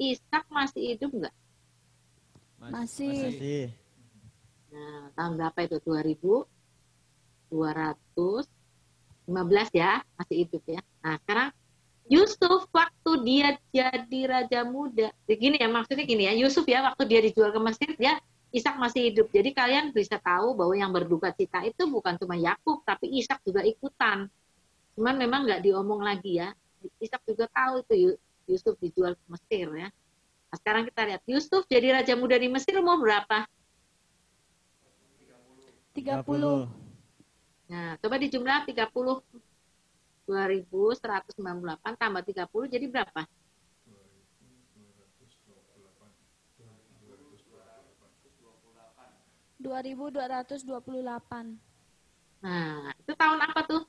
Ishak masih hidup nggak? Masih. Nah, tahun berapa itu? 2215 ya, masih hidup ya. Nah, sekarang Yusuf waktu dia jadi raja muda. Begini ya, maksudnya gini ya, Yusuf ya waktu dia dijual ke Mesir, dia Ishak masih hidup. Jadi kalian bisa tahu bahwa yang berduka cita itu bukan cuma Yakub, tapi Ishak juga ikutan. Cuman memang nggak diomong lagi ya. Ishak juga tahu itu Yusuf dijual ke Mesir ya. Nah, sekarang kita lihat Yusuf jadi raja muda di Mesir umur berapa? 30. Nah, coba dijumlah 30. 2198 tambah 30 jadi berapa? 2228. Nah, itu tahun apa tuh?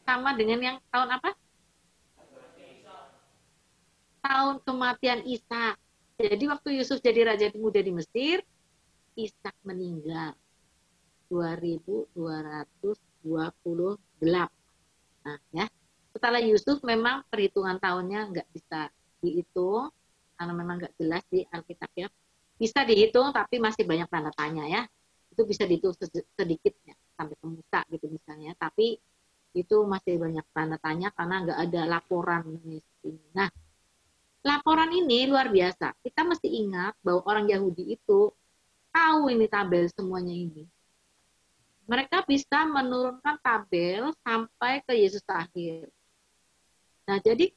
Sama dengan yang tahun apa? Tahun kematian Ishak. Jadi waktu Yusuf jadi raja muda di Mesir, Ishak meninggal. 2228. Nah, ya. Setelah Yusuf memang perhitungan tahunnya nggak bisa dihitung karena memang nggak jelas di Alkitab ya. Bisa dihitung tapi masih banyak tanda tanya ya. Itu bisa dihitung sedikitnya sampai ke Musa gitu misalnya. Tapi itu masih banyak tanda tanya karena nggak ada laporan ini. Nah, laporan ini luar biasa. Kita mesti ingat bahwa orang Yahudi itu tahu ini tabel semuanya ini. Mereka bisa menurunkan tabel sampai ke Yesus akhir. Nah, jadi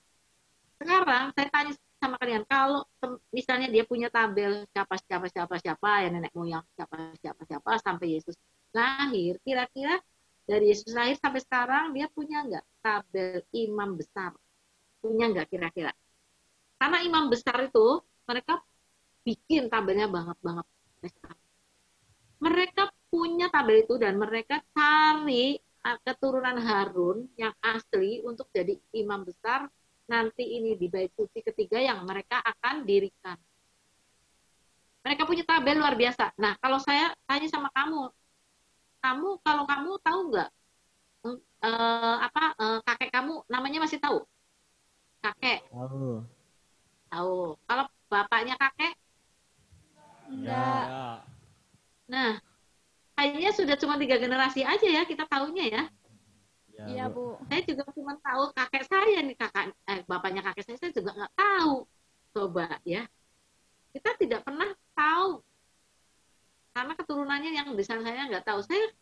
sekarang saya tanya sama kalian, kalau misalnya dia punya tabel siapa ya nenek moyang siapa sampai Yesus lahir, kira-kira dari Yesus lahir sampai sekarang dia punya nggak tabel imam besar? Punya nggak kira-kira? Karena imam besar itu mereka bikin tabelnya banget. Mereka punya tabel itu dan mereka cari keturunan Harun yang asli untuk jadi imam besar nanti ini di bait suci ketiga yang mereka akan dirikan. Mereka punya tabel luar biasa. Nah, kalau saya tanya sama kamu kalau kamu tahu nggak kakek kamu namanya masih tahu? Kakek. Tahu. Tahu. Kalau bapaknya kakek? Enggak. Nah, kayaknya sudah cuma 3 generasi aja ya kita tahunya ya. Iya, Bu. Saya juga cuma tahu kakek saya nih, bapaknya kakek saya juga nggak tahu. Coba ya. Kita tidak pernah tahu. Karena keturunannya yang di sana saya nggak tahu. Saya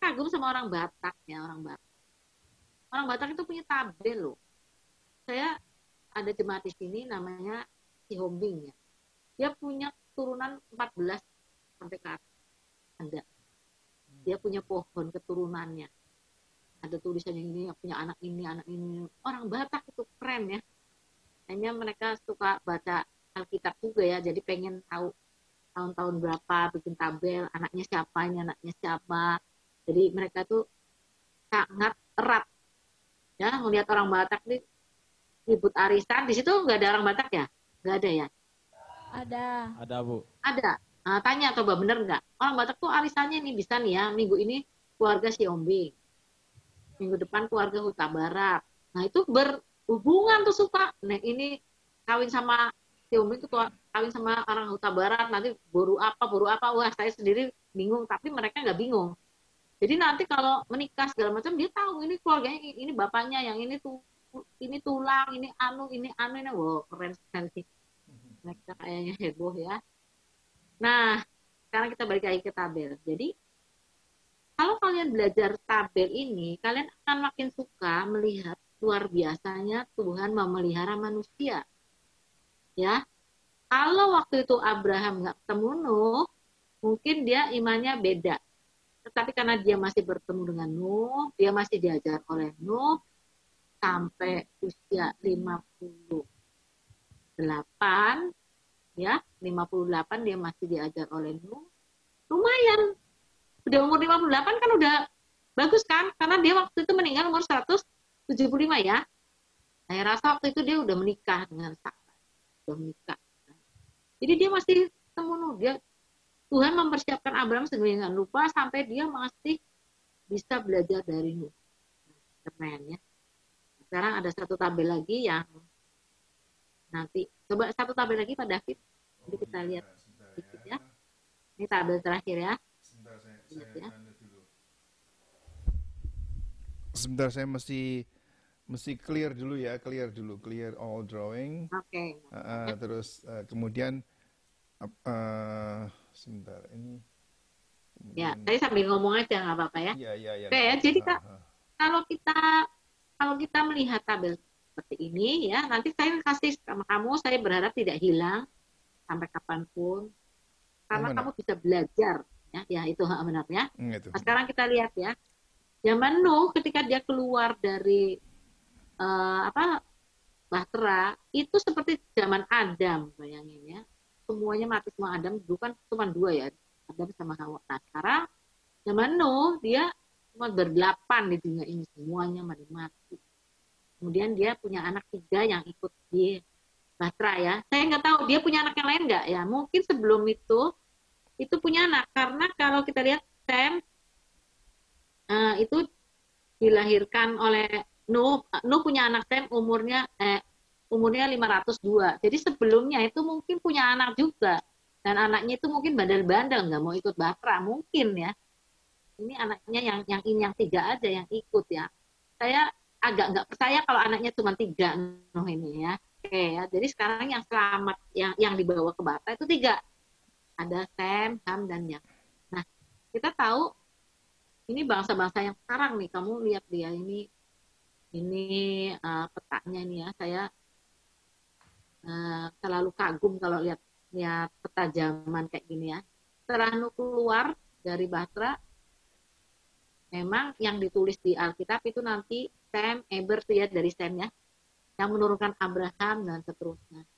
kagum sama orang Batak ya, orang Batak. Orang Batak itu punya tabel loh. Saya ada jemaat di sini namanya Si Hombing ya. Dia punya keturunan 14 sampai ke atas. Ada. Dia punya pohon keturunannya. Ada tulisan yang ini, punya anak ini. Orang Batak itu keren ya. Hanya mereka suka baca Alkitab juga ya, jadi pengen tahu tahun-tahun berapa, bikin tabel, anaknya siapa, ini anaknya siapa. Jadi mereka tuh sangat erat. Ya, melihat orang Batak nih, ribut arisan, di situ nggak ada orang Batak ya? Nggak ada ya? Ada. Ada, Bu. Ada. Nah, tanya coba bener nggak? Orang Batak tuh arisannya nih bisa nih ya, minggu ini keluarga Siombing. Minggu depan keluarga Huta Barat. Nah, itu berhubungan tuh suka. Nah, ini kawin sama Siombing itu kawin sama orang Huta Barat, nanti boru apa. Wah, saya sendiri bingung, tapi mereka nggak bingung. Jadi nanti kalau menikah segala macam dia tahu ini keluarganya, ini bapaknya, yang ini tuh ini tulang, ini ini. Wow, keren sekali. Mereka kayaknya heboh ya. Nah, sekarang kita balik lagi ke tabel. Jadi kalau kalian belajar tabel ini, kalian akan makin suka melihat luar biasanya Tuhan memelihara manusia. Ya, kalau waktu itu Abraham nggak ketemu Nuh, mungkin dia imannya beda. Tetapi karena dia masih bertemu dengan Nuh, dia masih diajar oleh Nuh sampai usia 58, ya, 58 dia masih diajar oleh Nuh. Lumayan. Udah umur 58 kan udah bagus kan? Karena dia waktu itu meninggal umur 175 ya. Saya rasa waktu itu dia udah menikah dengan Sarah. Udah menikah. Jadi dia masih ketemu Nuh. Tuhan mempersiapkan Abraham sedemikian rupa sampai dia masih bisa belajar dari Nuh. Keren ya. Sekarang ada satu tabel lagi yang nanti coba satu tabel lagi Pak David. Jadi kita lihat sedikit ya. Ini tabel terakhir ya. Sebentar saya mesti clear dulu ya, clear all drawing. Oke. Terus kemudian sebentar ini. Ya, saya sambil ngomong aja nggak apa-apa ya. Iya. Oke ya, jadi kalau kita melihat tabel seperti ini ya, nanti saya kasih sama kamu, saya berharap tidak hilang sampai kapanpun, karena kamu bisa belajar ya itu benar ya. Nah, sekarang kita lihat ya, zaman Nuh ketika dia keluar dari Bahtera itu seperti zaman Adam, bayangin ya, semuanya mati semua. Adam dulu kan cuma 2 ya, Adam sama Hawa. Nah sekarang zaman Nuh dia cuma ber-8 di dunia ini, semuanya mati. Kemudian dia punya anak 3 yang ikut di Bahtera ya. Saya nggak tahu dia punya anak yang lain nggak ya. Mungkin sebelum itu punya anak, karena kalau kita lihat Sem itu dilahirkan oleh Nuh punya anak Sem umurnya 502. Jadi sebelumnya itu mungkin punya anak juga, dan anaknya itu mungkin bandel-bandel nggak mau ikut Bahtera mungkin ya. Ini anaknya yang 3 aja yang ikut ya. Saya agak nggak percaya kalau anaknya cuma 3 Nuh ini ya. Oke ya. Jadi sekarang yang selamat yang dibawa ke Bahtera itu 3. Ada Sem, Ham, dan Yaf. Nah, kita tahu ini bangsa-bangsa yang sekarang nih. Kamu lihat dia ini petanya nih ya. Saya terlalu kagum kalau lihat peta zaman kayak gini ya. Setelah Nuh keluar dari Bahtera, memang yang ditulis di Alkitab itu nanti Sem, Eber tuh ya dari Sem ya, yang menurunkan Abraham dan seterusnya.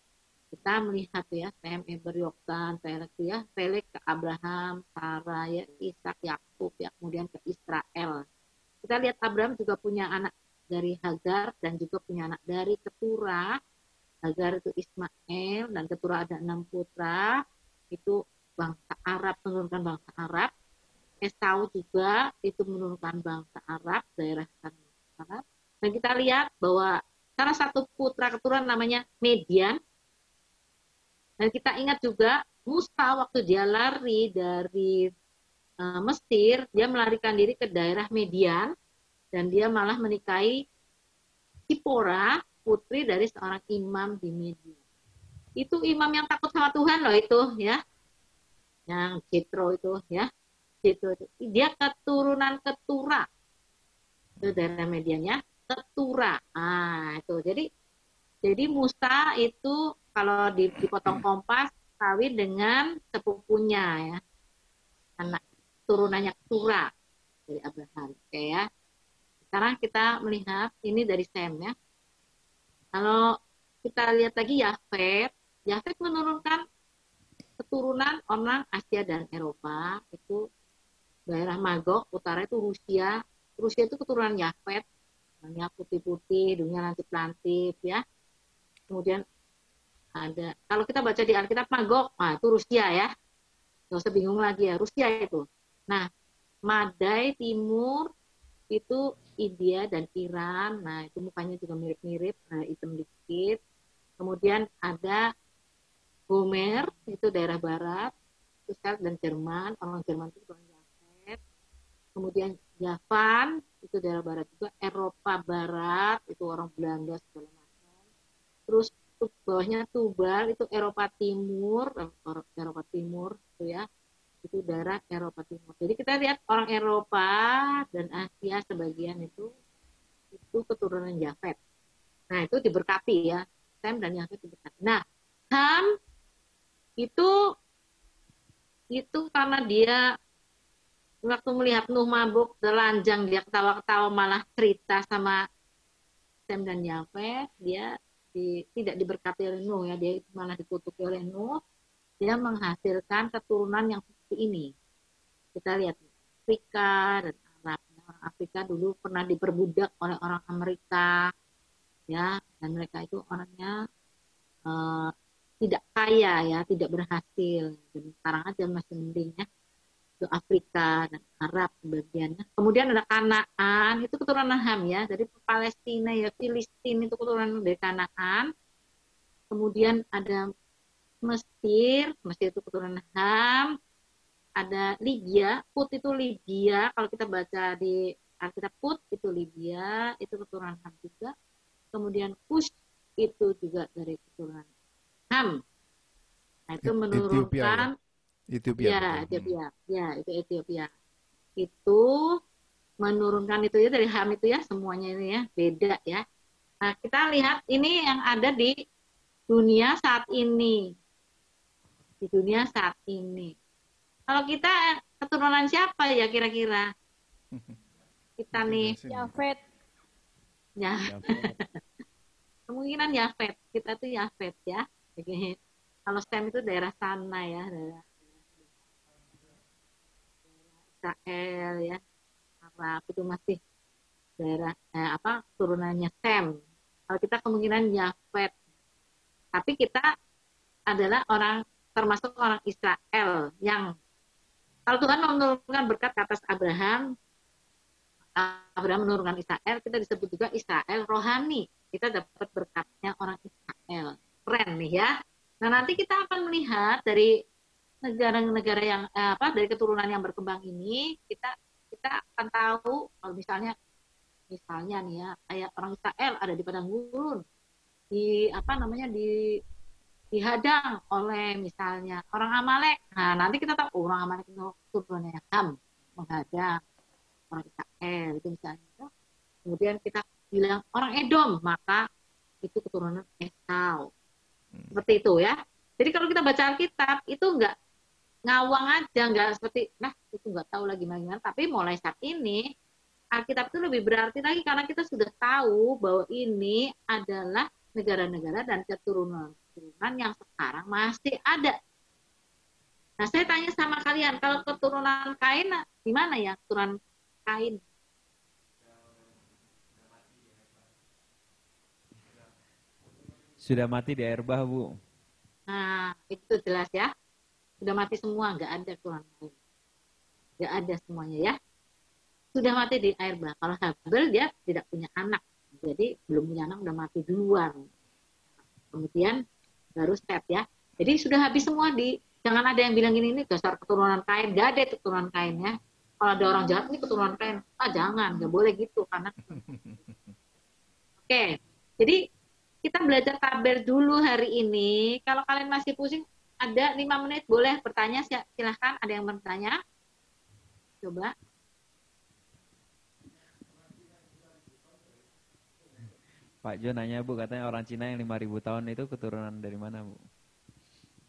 Kita melihat ya, Sem, Eber, Yoktan, Peleg itu ya, Peleg ke Abraham, Sarah, ya, Ishak, Yakub, ya, kemudian ke Israel. Kita lihat Abraham juga punya anak dari Hagar dan juga punya anak dari Keturah. Hagar itu Ismail dan Keturah ada 6 putra. Itu bangsa Arab, menurunkan bangsa Arab. Esau juga itu menurunkan bangsa Arab, daerah Arab. Dan kita lihat bahwa salah satu putra keturunan namanya Median. Dan kita ingat juga Musa waktu dia lari dari Mesir, dia melarikan diri ke daerah Median dan dia malah menikahi Sipora, putri dari seorang imam di Median. Itu imam yang takut sama Tuhan loh itu ya. Yang Jitro itu ya. Jitro itu. Dia keturunan Keturah. Itu daerah Mediannya Keturah. Ah, itu. Jadi Musa itu kalau dipotong kompas kawin dengan sepupunya ya. Anak turunannya Keturah dari Abraham. Oke ya. Sekarang kita melihat ini dari Sem ya. Kalau kita lihat lagi Yafet menurunkan keturunan orang Asia dan Eropa, itu daerah Magog, utara itu Rusia. Rusia itu keturunan Yafet, namanya putih-putih, hidungnya lancip-lancip ya. Kemudian ada, kalau kita baca di Alkitab Magog, nah itu Rusia ya. Nggak usah bingung lagi ya, Rusia itu. Nah, Madai Timur itu India dan Iran. Nah, itu mukanya juga mirip-mirip, hitam dikit. Kemudian ada Gomer, itu daerah barat, itu Sel dan Jerman. Orang Jerman itu orang Yafet. Kemudian Javan, itu daerah barat juga. Eropa Barat, itu orang Belanda segala macam. Terus bawahnya Tubal, itu Eropa Timur, Eropa Timur itu ya. Itu daerah Eropa Timur. Jadi kita lihat orang Eropa dan Asia sebagian itu keturunan Yafet. Nah, itu diberkati ya. Sem dan Yafet diberkati. Nah, Ham itu karena dia waktu melihat Nuh mabuk telanjang, dia ketawa-ketawa malah cerita sama Sem dan Yafet, dia tidak diberkati oleh Nuh ya, dia malah dikutuki oleh Nuh. Dia menghasilkan keturunan yang seperti ini. Kita lihat Afrika dan Arab. Orang Afrika dulu pernah diperbudak oleh orang Amerika, ya, dan mereka itu orangnya tidak kaya ya, tidak berhasil. Dan sekarang aja masih mending ya. Itu Afrika dan Arab sebagiannya. Kemudian ada Kanaan, itu keturunan Ham ya, dari Palestina ya, Filistin itu keturunan dari Kanaan. Kemudian ada Mesir itu keturunan Ham. Ada Libya, Put itu Libya. Kalau kita baca di Alkitab Put itu Libya, itu keturunan Ham juga. Kemudian Kush itu juga dari keturunan Ham. Nah, itu menurunkan Ethiopia. Ya, itu Ethiopia. Itu menurunkan itu ya dari Ham itu ya, semuanya ini ya, beda ya. Nah, kita lihat ini yang ada di dunia saat ini. Di dunia saat ini. Kalau kita keturunan siapa ya kira-kira? Kita nih. Yafet. Ya. Kemungkinan Yafet. Kita tuh Yafet ya. Jadi, kalau Sem itu daerah sana ya. Daerah Israel ya. Arab itu masih daerah turunannya Sem. Kalau kita kemungkinan Yafet. Tapi kita adalah termasuk orang Israel yang kalau Tuhan menurunkan berkat ke atas Abraham menurunkan Israel, kita disebut juga Israel rohani. Kita dapat berkatnya orang Israel. Keren nih ya. Nah, nanti kita akan melihat dari negara-negara yang dari keturunan yang berkembang ini, kita akan tahu kalau misalnya nih ya, kayak orang Israel ada di padang gurun, dihadang oleh misalnya orang Amalek. Nah, nanti kita tahu orang Amalek itu turunannya Ham menghadang orang Israel itu misalnya. Kemudian kita bilang orang Edom, maka itu keturunan Esau. Seperti itu ya. Jadi kalau kita baca Alkitab itu enggak ngawang aja, enggak seperti itu enggak tahu lagi gimana. Tapi mulai saat ini Alkitab itu lebih berarti lagi karena kita sudah tahu bahwa ini adalah negara-negara dan keturunan keturunan yang sekarang masih ada. Nah, saya tanya sama kalian, kalau keturunan Kain, di mana ya keturunan Kain? Sudah mati di air bah, Bu. Nah, itu jelas ya. Sudah mati semua, nggak ada keturunan Kain. Nggak ada semuanya ya. Sudah mati di air bah. Kalau Habel dia tidak punya anak. Jadi belum punya anak, udah mati duluan. Kemudian baru Set ya. Jadi sudah habis semua jangan ada yang bilang ini dasar keturunan Kain. Nggak ada keturunan Kain ya. Kalau ada orang jahat ini keturunan Kain. Jangan, nggak boleh gitu karena. Oke, jadi kita belajar tabel dulu hari ini. Kalau kalian masih pusing, ada 5 menit boleh bertanya, silahkan. Ada yang bertanya? Coba. Pak Jo nanya, Bu, katanya orang Cina yang 5.000 tahun itu keturunan dari mana, Bu?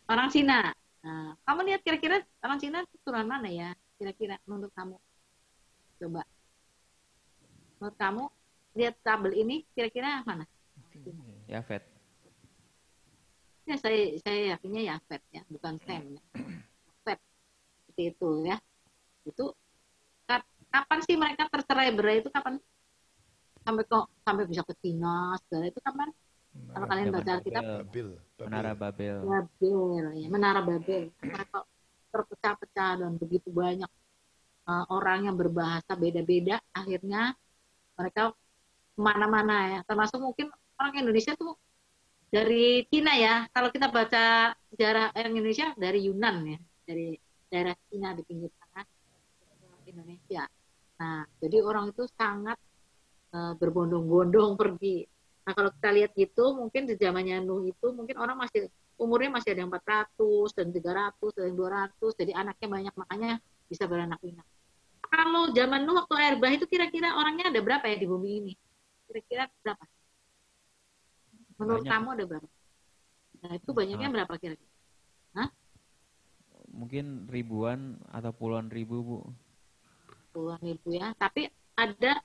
Orang Cina. Nah, kamu lihat kira-kira orang Cina keturunan mana ya? Kira-kira menurut kamu? Coba. Menurut kamu, lihat tabel ini, kira-kira mana? Yafet. Ya, saya yakinnya Yafet ya, bukan Sem ya. Yafet. Seperti itu ya. Itu kapan sih mereka tercerai-berai itu kapan? Sampai bisa ke Cina segala itu kapan? Kalau kalian baca Alkitab, Menara Babel. Ya, Menara Babel. Mereka terpecah-pecah dan begitu banyak orang yang berbahasa beda-beda, akhirnya mereka kemana-mana ya. Termasuk mungkin orang Indonesia tuh dari Cina ya. Kalau kita baca sejarah Indonesia dari Yunan ya, dari daerah Cina di pinggir sana Indonesia. Nah, jadi orang itu sangat berbondong-bondong pergi. Nah, kalau kita lihat gitu, mungkin di zamannya Nuh itu mungkin orang umurnya masih ada yang 400 dan 300 dan 200, jadi anaknya banyak, makanya bisa beranak pinak. Kalau zaman Nuh waktu air bah itu kira-kira orangnya ada berapa ya di bumi ini? Kira-kira berapa? Menurut Banyak. kamu ada berapa? Nah, itu banyaknya berapa kira-kira? Hah? Mungkin ribuan atau puluhan ribu, Bu. Puluhan ribu ya. Tapi ada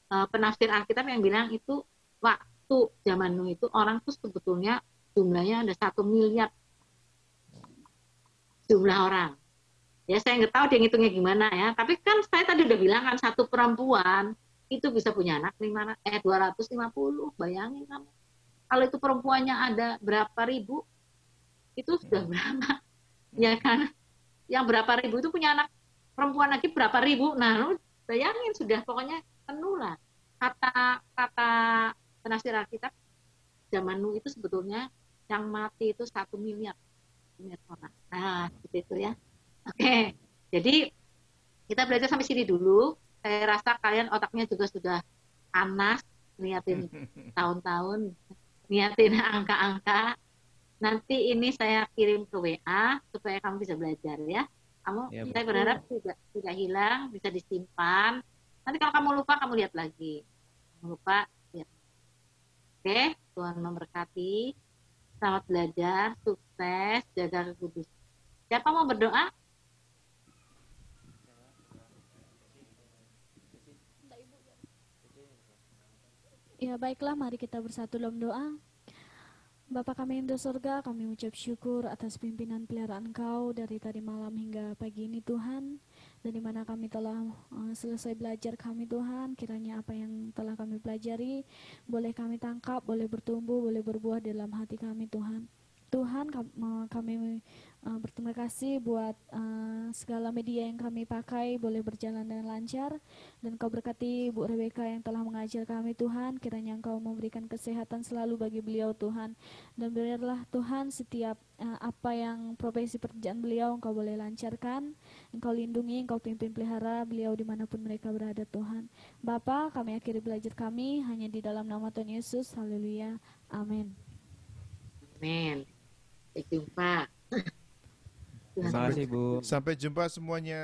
penafsir Alkitab yang bilang itu waktu zaman Nuh itu orang tuh sebetulnya jumlahnya ada 1 miliar jumlah orang. Ya saya nggak tahu dia ngitungnya gimana ya. Tapi kan saya tadi udah bilang kan satu perempuan itu bisa punya anak 250. Bayangin kamu. Kalau itu perempuannya ada berapa ribu, itu sudah berapa? Ya kan? Yang berapa ribu itu punya anak perempuan lagi berapa ribu. Nah, lu bayangin sudah pokoknya penuh lah. Kata penafsir Alkitab zaman Nuh itu sebetulnya yang mati itu 1 miliar orang. Nah, seperti itu ya. Oke, jadi kita belajar sampai sini dulu. Saya rasa kalian otaknya juga sudah panas, niatin tahun-tahun, niatin angka-angka. Nanti ini saya kirim ke WA supaya kamu bisa belajar ya. Saya berharap tidak hilang, bisa disimpan. Nanti kalau kamu lupa, kamu lihat lagi. Kamu lupa, lihat. Oke, Tuhan memberkati. Selamat belajar, sukses, jaga kekudusan. Siapa mau berdoa? Ya baiklah, mari kita bersatu dalam doa. Bapa kami yang di surga, kami ucap syukur atas pimpinan peliharaan Engkau dari tadi malam hingga pagi ini Tuhan. Dan di mana kami telah selesai belajar kami Tuhan, kiranya apa yang telah kami pelajari boleh kami tangkap, boleh bertumbuh, boleh berbuah dalam hati kami Tuhan. Tuhan, kami berterima kasih buat segala media yang kami pakai boleh berjalan dengan lancar, dan Kau berkati Bu Rebecca yang telah mengajar kami Tuhan, kiranya Engkau memberikan kesehatan selalu bagi beliau Tuhan, dan biarlah Tuhan setiap apa yang profesi pekerjaan beliau Engkau boleh lancarkan, Engkau lindungi, Engkau pimpin pelihara beliau dimanapun mereka berada Tuhan. Bapa, kami akhiri belajar kami hanya di dalam nama Tuhan Yesus, haleluya, amin. Amin. Sampai jumpa. Terima kasih, Bu. Sampai jumpa semuanya.